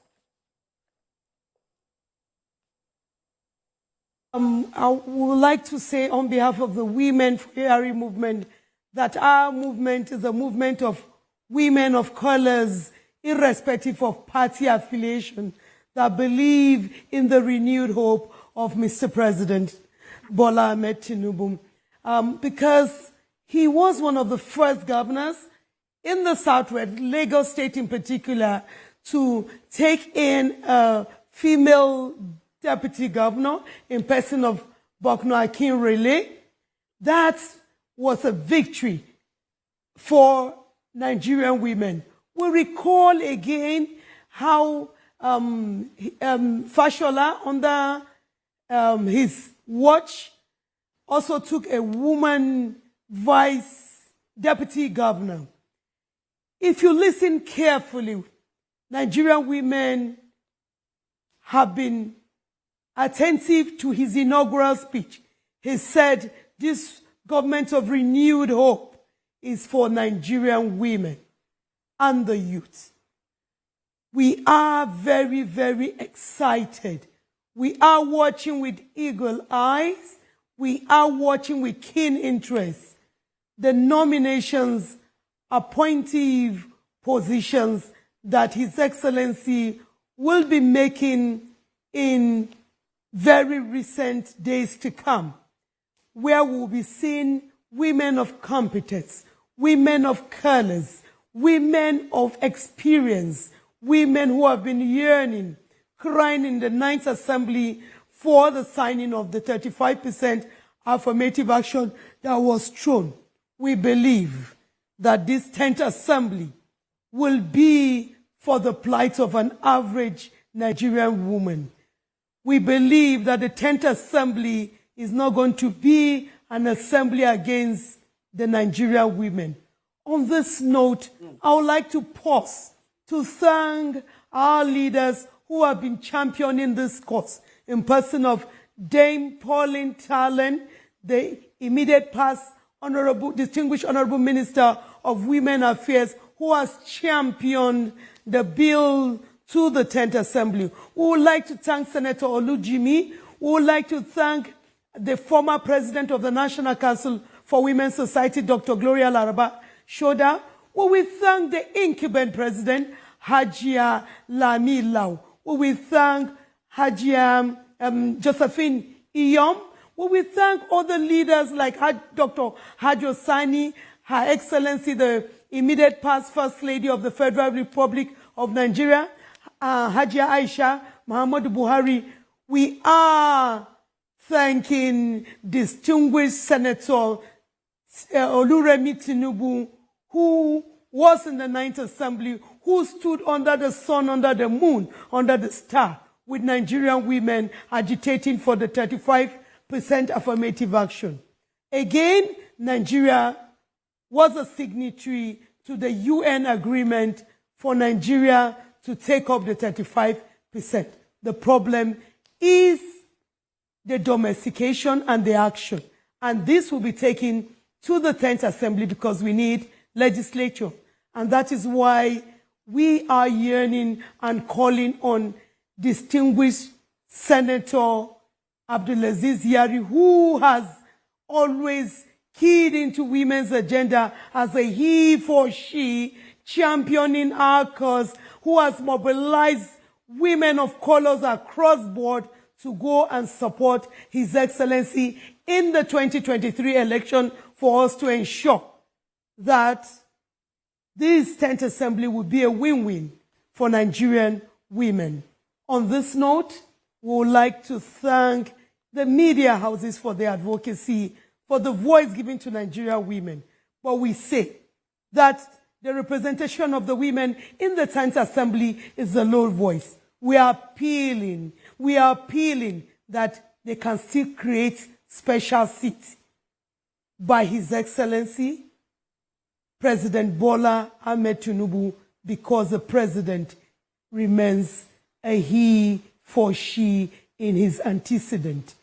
I would like to say on behalf of the Women for Yari movement that our movement is a movement of women of colors, irrespective of party affiliation, that believe in the renewed hope of Mr. President Bola Ahmed Tinubu. Because he was one of the first governors in the Southwest, Lagos State in particular, to take in a female deputy governor in person of Bokno Akinrele. That was a victory for Nigerian women. We recall again how Fashola, under his watch, also took a woman vice deputy governor. If you listen carefully, Nigerian women have been attentive to his inaugural speech. He said this government of renewed hope is for Nigerian women and the youth. We are very, very excited. We are watching with eagle eyes. We are watching with keen interest the nominations, appointive positions that His Excellency will be making in very recent days to come, where we'll be seeing women of competence, women of colors, women of experience, women who have been yearning, crying in the 9th Assembly for the signing of the 35% affirmative action that was thrown. We believe that this 10th Assembly will be for the plight of an average Nigerian woman. We believe that the 10th Assembly is not going to be an assembly against the Nigerian women. On this note, I would like to pause to thank our leaders who have been championing this cause, in person of Dame Pauline Tallen, the immediate past distinguished Honorable Minister of Women Affairs, who has championed the bill to the 10th Assembly. We would like to thank Senator Olujimi. We would like to thank the former President of the National Council for Women's Society, Dr. Gloria Laraba Shoda. We will thank the incumbent President, Hajia Lami Lau. We will thank Hajia Josephine Iyom. We will thank other leaders like Dr. Hajo Sani, Her Excellency, the immediate past First Lady of the Federal Republic of Nigeria, Hajia Aisha Muhammadu Buhari. We are thanking distinguished Senator Oluremi Tinubu, who was in the 9th Assembly, who stood under the sun, under the moon, under the star, with Nigerian women agitating for the 35% affirmative action. Again, Nigeria was a signatory to the UN agreement for Nigeria to take up the 35%. The problem is the domestication and the action. And this will be taken to the 10th Assembly because we need legislature. And that is why we are yearning and calling on distinguished Senator Abdulaziz Yari, who has always keyed into women's agenda as a he for she, championing our cause, who has mobilized women of colors across board to go and support His Excellency in the 2023 election for us to ensure that this 10th Assembly will be a win-win for Nigerian women. On this note, we would like to thank the media houses for their advocacy, for the voice given to Nigerian women. But we say that the representation of the women in the 10th Assembly is a low voice. We are appealing that they can still create special seats by His Excellency, President Bola Ahmed Tinubu, because the president remains a he for she in his antecedent.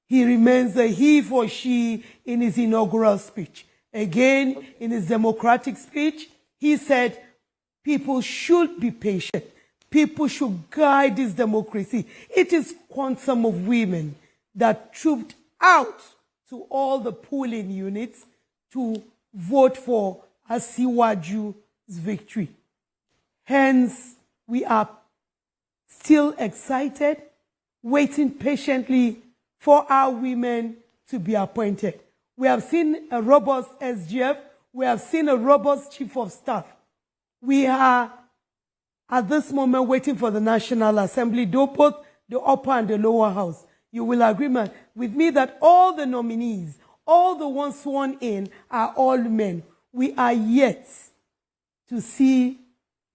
He remains a he for she in his inaugural speech. Again, in his democratic speech, he said people should be patient. People should guide this democracy. It is quantum of women that trooped out to all the polling units to vote for Asiwaju's victory. Hence, we are still excited, waiting patiently for our women to be appointed. We have seen a robust SGF. We have seen a robust Chief of Staff. We are, at this moment, waiting for the National Assembly, both the upper and the lower house. You will agree with me that all the nominees, all the ones sworn in, are all men. We are yet to see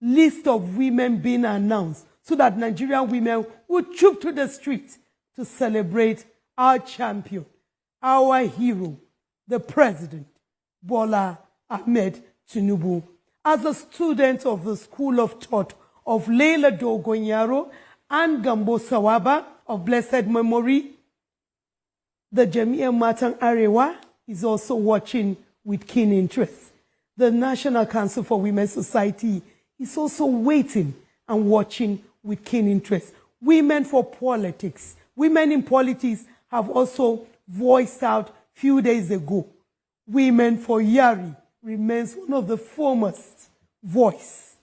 list of women being announced so that Nigerian women would troop to the streets to celebrate our champion, our hero, the President, Bola Ahmed Tinubu. As a student of the School of Thought of Leila Dogonyaro and Gambo Sawaba of blessed memory, the Jamia Matan Arewa is also watching with keen interest. The National Council for Women's Society is also waiting and watching with keen interest. Women for Politics, women in politics have also voiced out a few days ago. Women for Yari remains one of the foremost voice,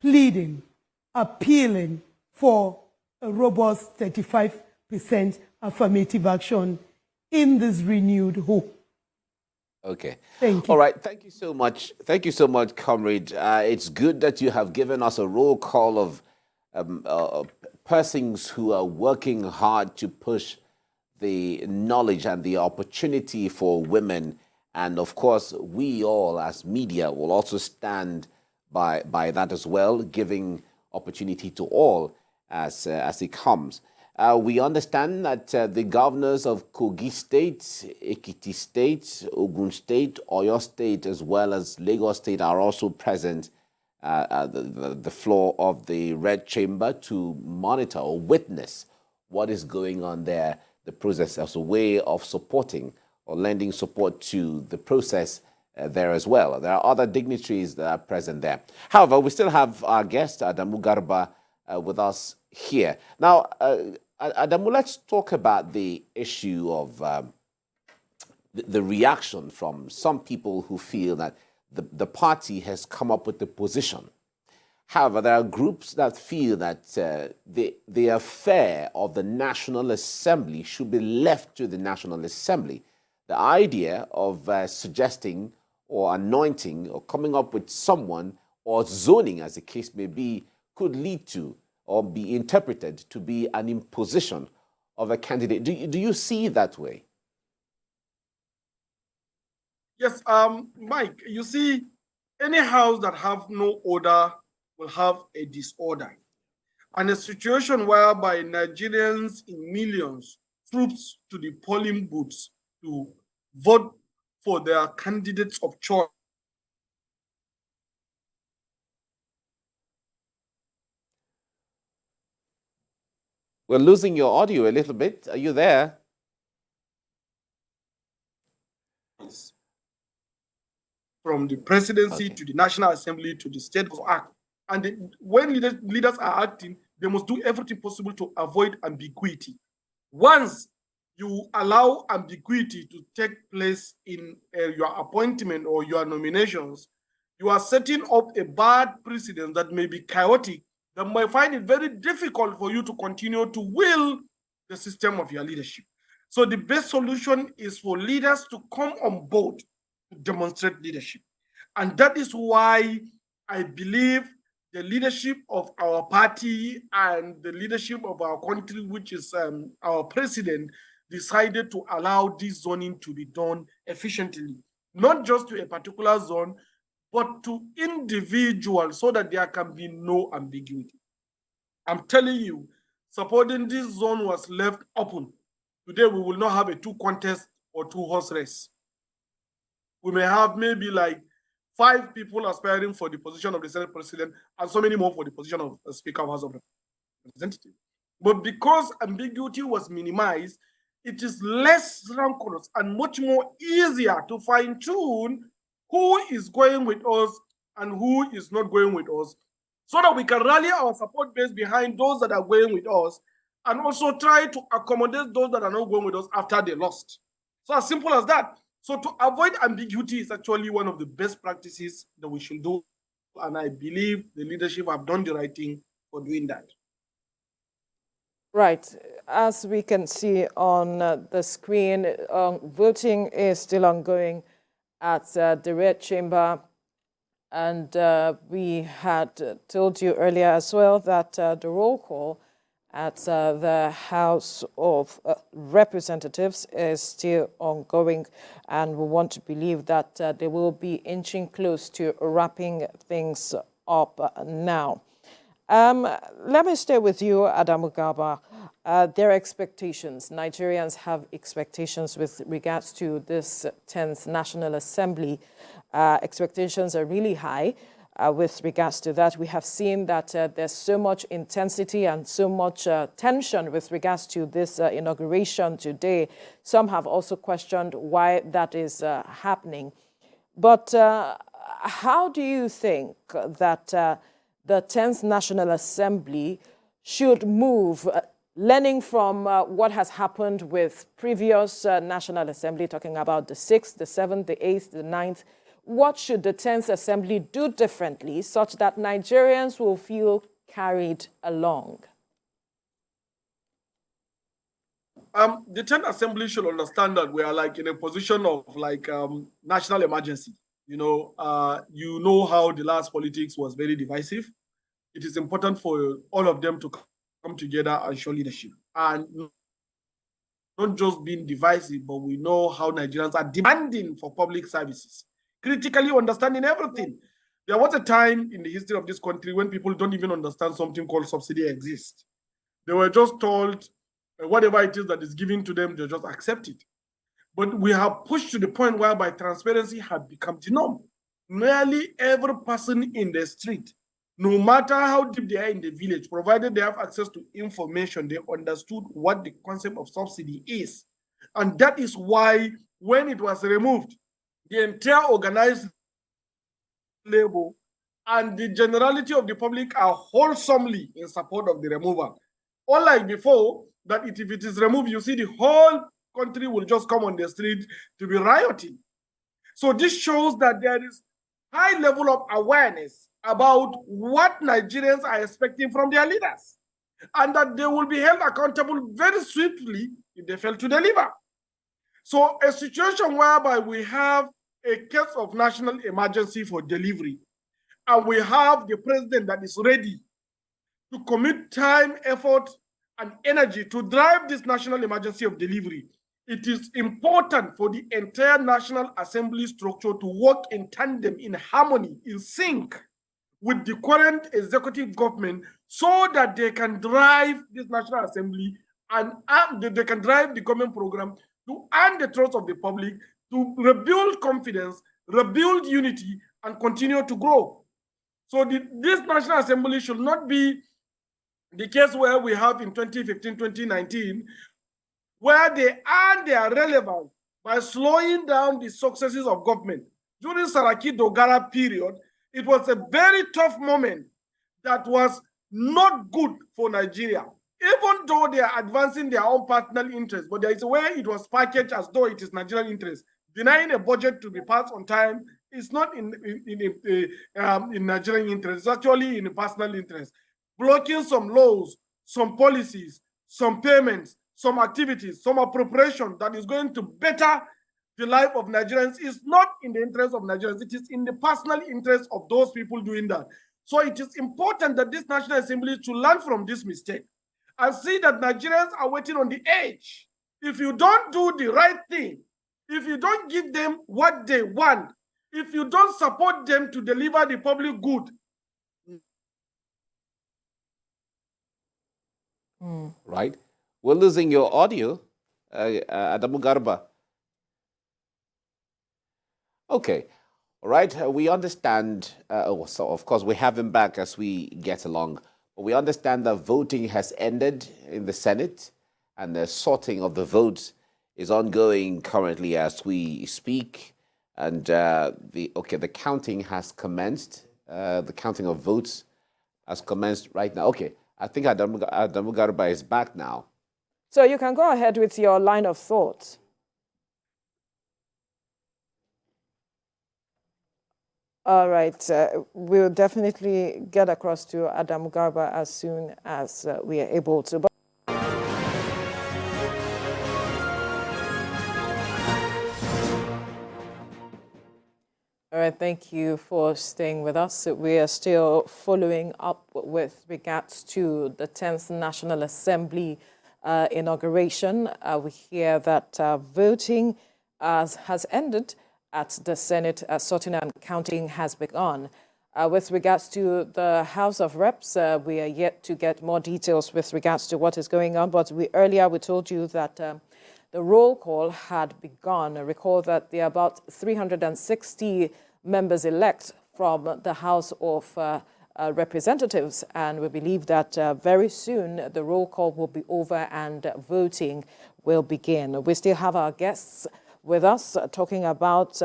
pleading, appealing for a robust 35% affirmative action in this renewed hope. Okay. Thank you. All right. Thank you so much. Thank you so much, comrade. It's good that you have given us a roll call of persons who are working hard to push the knowledge and the opportunity for women. And of course, we all as media will also stand by that as well, giving opportunity to all as it comes. We understand that the governors of Kogi State, Ekiti State, Ogun State, Oyo State, as well as Lagos State are also present at the floor of the Red Chamber to monitor or witness what is going on there, the process as a way of supporting or lending support to the process there as well. There are other dignitaries that are present there. However, we still have our guest, Adamu Garba, with us here. Now, Adamu, let's talk about the issue of the reaction from some people who feel that the party has come up with the position. However, there are groups that feel that the affair of the National Assembly should be left to the National Assembly. The idea of suggesting or anointing or coming up with someone or zoning, as the case may be, could lead to or be interpreted to be an imposition of a candidate. Do you see it that way? Yes, Mike, you see, any house that have no order will have a disorder. And a situation whereby Nigerians in millions troops to the polling booths to vote for their candidates of choice. We're losing your audio a little bit. Are you there? From the presidency to the National Assembly to the state of act. And when leaders are acting, they must do everything possible to avoid ambiguity. Once you allow ambiguity to take place in your appointment or your nominations, you are setting up a bad precedent that may be chaotic, that might find it very difficult for you to continue to will the system of your leadership. So the best solution is for leaders to come on board to demonstrate leadership. And that is why I believe the leadership of our party and the leadership of our country, which is our president, decided to allow this zoning to be done efficiently, not just to a particular zone, but to individuals so that there can be no ambiguity. I'm telling you, supporting this zone was left open. Today, we will not have a two contest or two horse race. We may have maybe like 5 people aspiring for the position of the Senate President and so many more for the position of Speaker of House of Representatives. But because ambiguity was minimized, it is less rancorous and much more easier to fine-tune who is going with us and who is not going with us, so that we can rally our support base behind those that are going with us and also try to accommodate those that are not going with us after they lost. So as simple as that. So to avoid ambiguity is actually one of the best practices that we should do. And I believe the leadership have done the right thing for doing that. Right. As we can see on the screen, voting is still ongoing at the Red Chamber. And we had told you earlier as well that the roll call at the House of Representatives is still ongoing, and we want to believe that they will be inching close to wrapping things up now. Let me stay with you, Adamu Garba. Their expectations, Nigerians have expectations with regards to this 10th National Assembly. Expectations are really high. With regards to that, we have seen that there's so much intensity and so much tension with regards to this inauguration today. Some have also questioned why that is happening. But how do you think that the 10th National Assembly should move, learning from what has happened with previous National Assembly, talking about the 6th, the 7th, the 8th, the 9th, what should the 10th Assembly do differently such that Nigerians will feel carried along? The 10th Assembly should understand that we are like in a position of like national emergency. You know how the last politics was very divisive. It is important for all of them to come together and show leadership. And not just being divisive, but we know how Nigerians are demanding for public services, critically understanding everything. There was a time in the history of this country when people don't even understand something called subsidy exists. They were just told whatever it is that is given to them, they just accept it. But we have pushed to the point whereby transparency had become the norm. Nearly every person in the street, no matter how deep they are in the village, provided they have access to information, they understood what the concept of subsidy is. And that is why when it was removed, the entire organized labor and the generality of the public are wholesomely in support of the removal. Unlike before, that if it is removed, you see the whole country will just come on the street to be rioting. So this shows that there is high level of awareness about what Nigerians are expecting from their leaders, and that they will be held accountable very swiftly if they fail to deliver. So a situation whereby we have a case of national emergency for delivery, and we have the president that is ready to commit time, effort, and energy to drive this national emergency of delivery, it is important for the entire National Assembly structure to work in tandem, in harmony, in sync with the current executive government, so that they can drive this National Assembly and they can drive the government program to earn the trust of the public, to rebuild confidence, rebuild unity, and continue to grow. So this National Assembly should not be the case where we have in 2015, 2019, where they earn their relevance by slowing down the successes of government. During Saraki Dogara period, it was a very tough moment that was not good for Nigeria. even though they are advancing their own personal interests, but there is a way it was packaged as though it is Nigerian interest. Denying a budget to be passed on time is not in Nigerian interest. It's actually in personal interest. Blocking some laws, some policies, some payments, some activities, some appropriation that is going to better the life of Nigerians is not in the interest of Nigerians. It is in the personal interest of those people doing that. So it is important that this National Assembly to learn from this mistake and see that Nigerians are waiting on the edge. If you don't do the right thing, if you don't give them what they want, if you don't support them to deliver the public good. Right. We're losing your audio, Adamu Garba. Okay. All right. We understand. So, of course, we have him back as we get along. But we understand that voting has ended in the Senate and the sorting of the votes is ongoing currently as we speak. And the counting has commenced. The counting of votes has commenced right now. Okay. I think Adamu Garba is back now. So you can go ahead with your line of thought. All right. We'll definitely get across to Adamu Garba as soon as we are able to. All right, thank you for staying with us. We are still following up with regards to the 10th National Assembly inauguration. We hear that voting has ended at the Senate. Sorting and counting has begun. With regards to the House of Reps, we are yet to get more details with regards to what is going on. But earlier we told you that the roll call had begun. Recall that there are about 360 members-elect from the House of Representatives, and we believe that very soon the roll call will be over and voting will begin. We still have our guests with us talking about,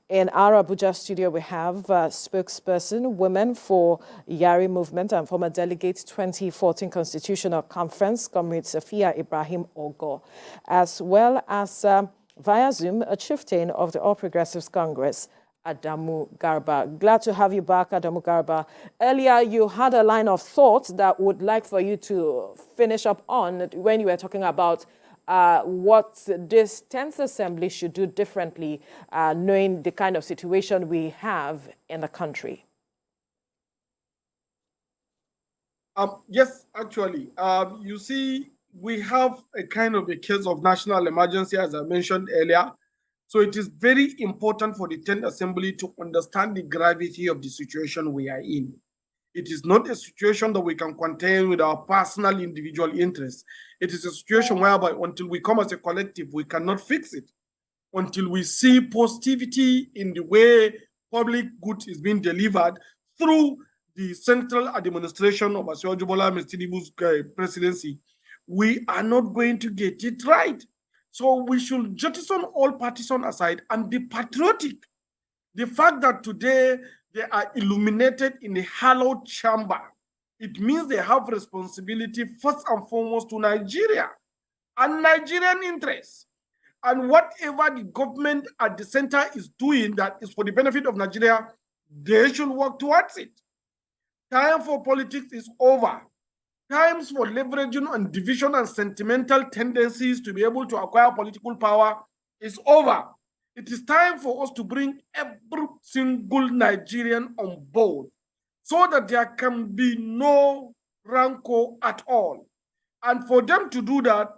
in our Abuja studio, we have spokesperson, Women for Yari Movement and former delegate 2014 Constitutional Conference, Comrade Sophia Ibrahim Ogo, as well as via Zoom, a chieftain of the All Progressives Congress, Adamu Garba. Glad to have you back, Adamu Garba. Earlier, you had a line of thought that would like for you to finish up on when you were talking about what this 10th Assembly should do differently, knowing the kind of situation we have in the country. Yes, actually. You see, we have a kind of a case of national emergency, as I mentioned earlier. So it is very important for the 10th Assembly to understand the gravity of the situation we are in. It is not a situation that we can contain with our personal individual interests. It is a situation whereby until we come as a collective, we cannot fix it. Until we see positivity in the way public good is being delivered through the central administration of Asiwaju Bola Ahmed Tinubu's presidency, we are not going to get it right. So we should jettison all partisan aside and be patriotic. The fact that today they are illuminated in a hallowed chamber, it means they have responsibility first and foremost to Nigeria and Nigerian interests. And whatever the government at the center is doing that is for the benefit of Nigeria, they should work towards it. Time for politics is over. Times for leveraging on division and sentimental tendencies to be able to acquire political power is over. It is time for us to bring every single Nigerian on board so that there can be no rancor at all. And for them to do that,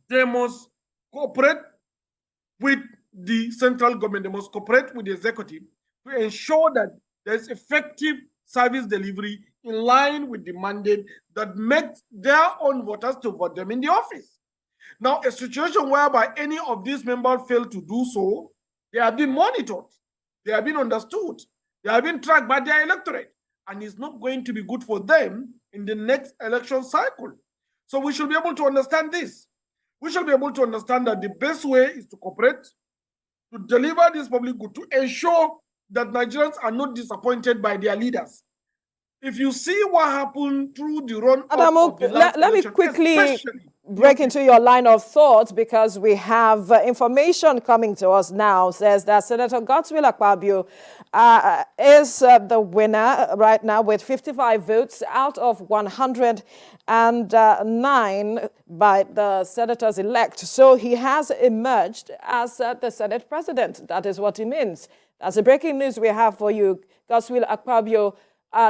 they must cooperate with the central government. They must cooperate with the executive to ensure that there's effective service delivery in line with the mandate that makes their own voters to vote them in the office. Now, a situation whereby any of these members fail to do so, they have been monitored, they have been understood, they have been tracked by their electorate, and it's not going to be good for them in the next election cycle. So we should be able to understand this. We should be able to understand that the best way is to cooperate, to deliver this public good, to ensure that Nigerians are not disappointed by their leaders. If you see what happened through the run-up Adamu, of the last let me election, quickly especially break into your line of thought, because we have information coming to us now. Says that Senator Godswill Akpabio is the winner right now with 55 votes out of 109 by the senators-elect. So he has emerged as the Senate president. That is what it means. That's the breaking news we have for you. Godswill Akpabio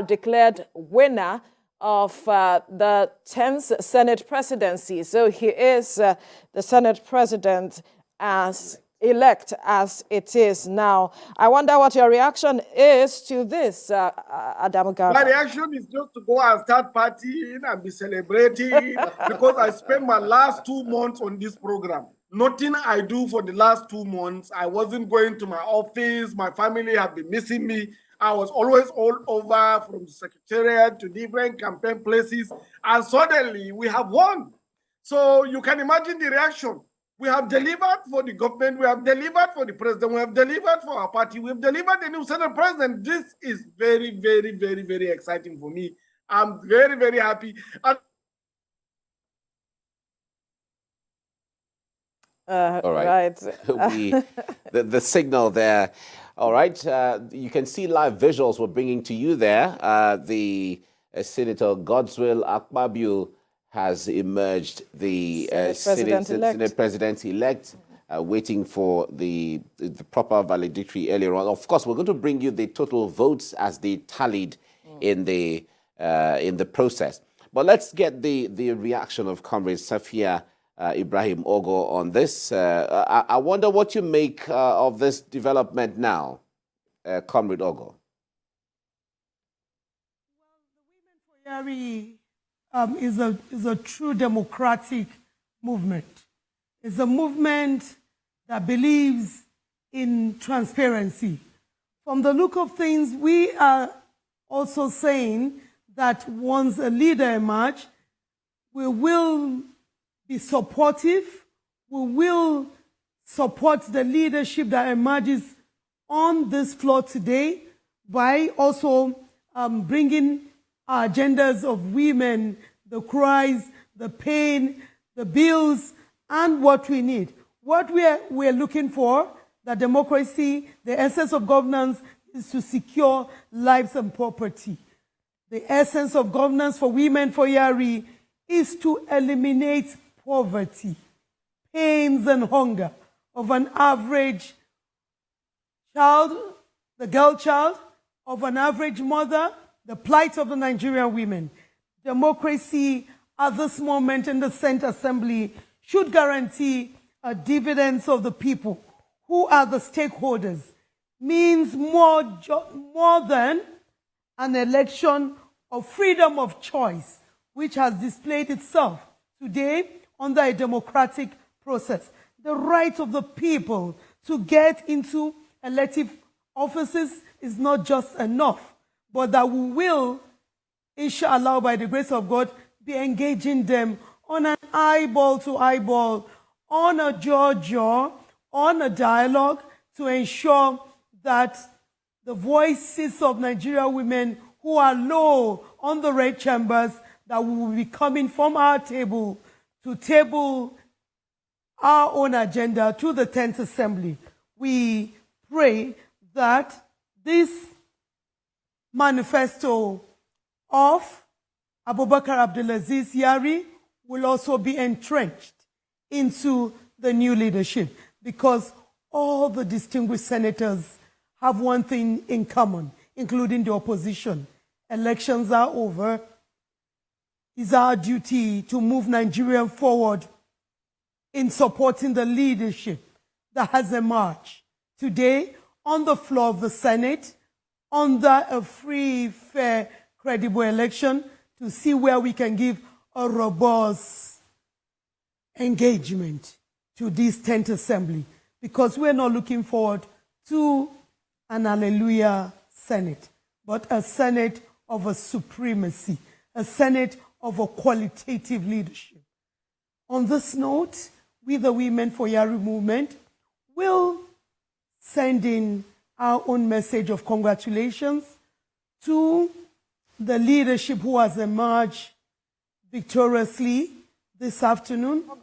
declared winner of the 10th Senate presidency. So he is the Senate president as elect as it is now. I wonder what your reaction is to this, Adamu my Garba. reaction is just to go and start partying and be celebrating because I spent my last 2 months on this program. Nothing I do for the last 2 months. I wasn't going to my office. My family have been missing me. I was always all over from the secretariat to different campaign places. And suddenly we have won. So you can imagine the reaction. We have delivered for the government. We have delivered for the president. We have delivered for our party. We have delivered the new Senate president. This is very, very, very, very exciting for me. I'm very, very happy. And all right. The signal there. All right. You can see live visuals we're bringing to you there. The Senator Godswill Akpabio has emerged the Senate President-elect, waiting for the proper valedictory earlier on. Of course, we're going to bring you the total votes as they tallied in the process. But let's get the reaction of Comrade Safia Ibrahim Ogo on this. I wonder what you make of this development now, Comrade Ogo. Well, the Women for Yari is a true democratic movement. It's a movement that believes in transparency. From the look of things, we are also saying that once a leader emerges, we will be supportive. We will support the leadership that emerges on this floor today by also bringing our agendas of women, the cries, the pain, the bills, and what we need. What we're looking for, the democracy, the essence of governance is to secure lives and property. The essence of governance for Women for Yari is to eliminate poverty, pains and hunger of an average child, the girl child, of an average mother, the plight of the Nigerian women. Democracy at this moment in the Senate Assembly should guarantee a dividends of the people who are the stakeholders. Means more than an election of freedom of choice, which has displayed itself today under a democratic process. The right of the people to get into elective offices is not just enough, but that we will, inshallah, by the grace of God, be engaging them on an eyeball to eyeball, on a jaw, on a dialogue to ensure that the voices of Nigerian women who are low on the red chambers, that we will be coming from our table to table our own agenda to the 10th Assembly. We pray that this manifesto of Abubakar Abdulaziz Yari will also be entrenched into the new leadership, because all the distinguished senators have one thing in common, including the opposition. Elections are over. It's our duty to move Nigeria forward in supporting the leadership that has emerged today on the floor of the Senate under a free, fair, credible election to see where we can give a robust engagement to this 10th Assembly, because we're not looking forward to an Hallelujah Senate, but a Senate of a supremacy, a Senate of a qualitative leadership. On this note, we, the Women for Yari movement, will send in our own message of congratulations to the leadership who has emerged victoriously this afternoon.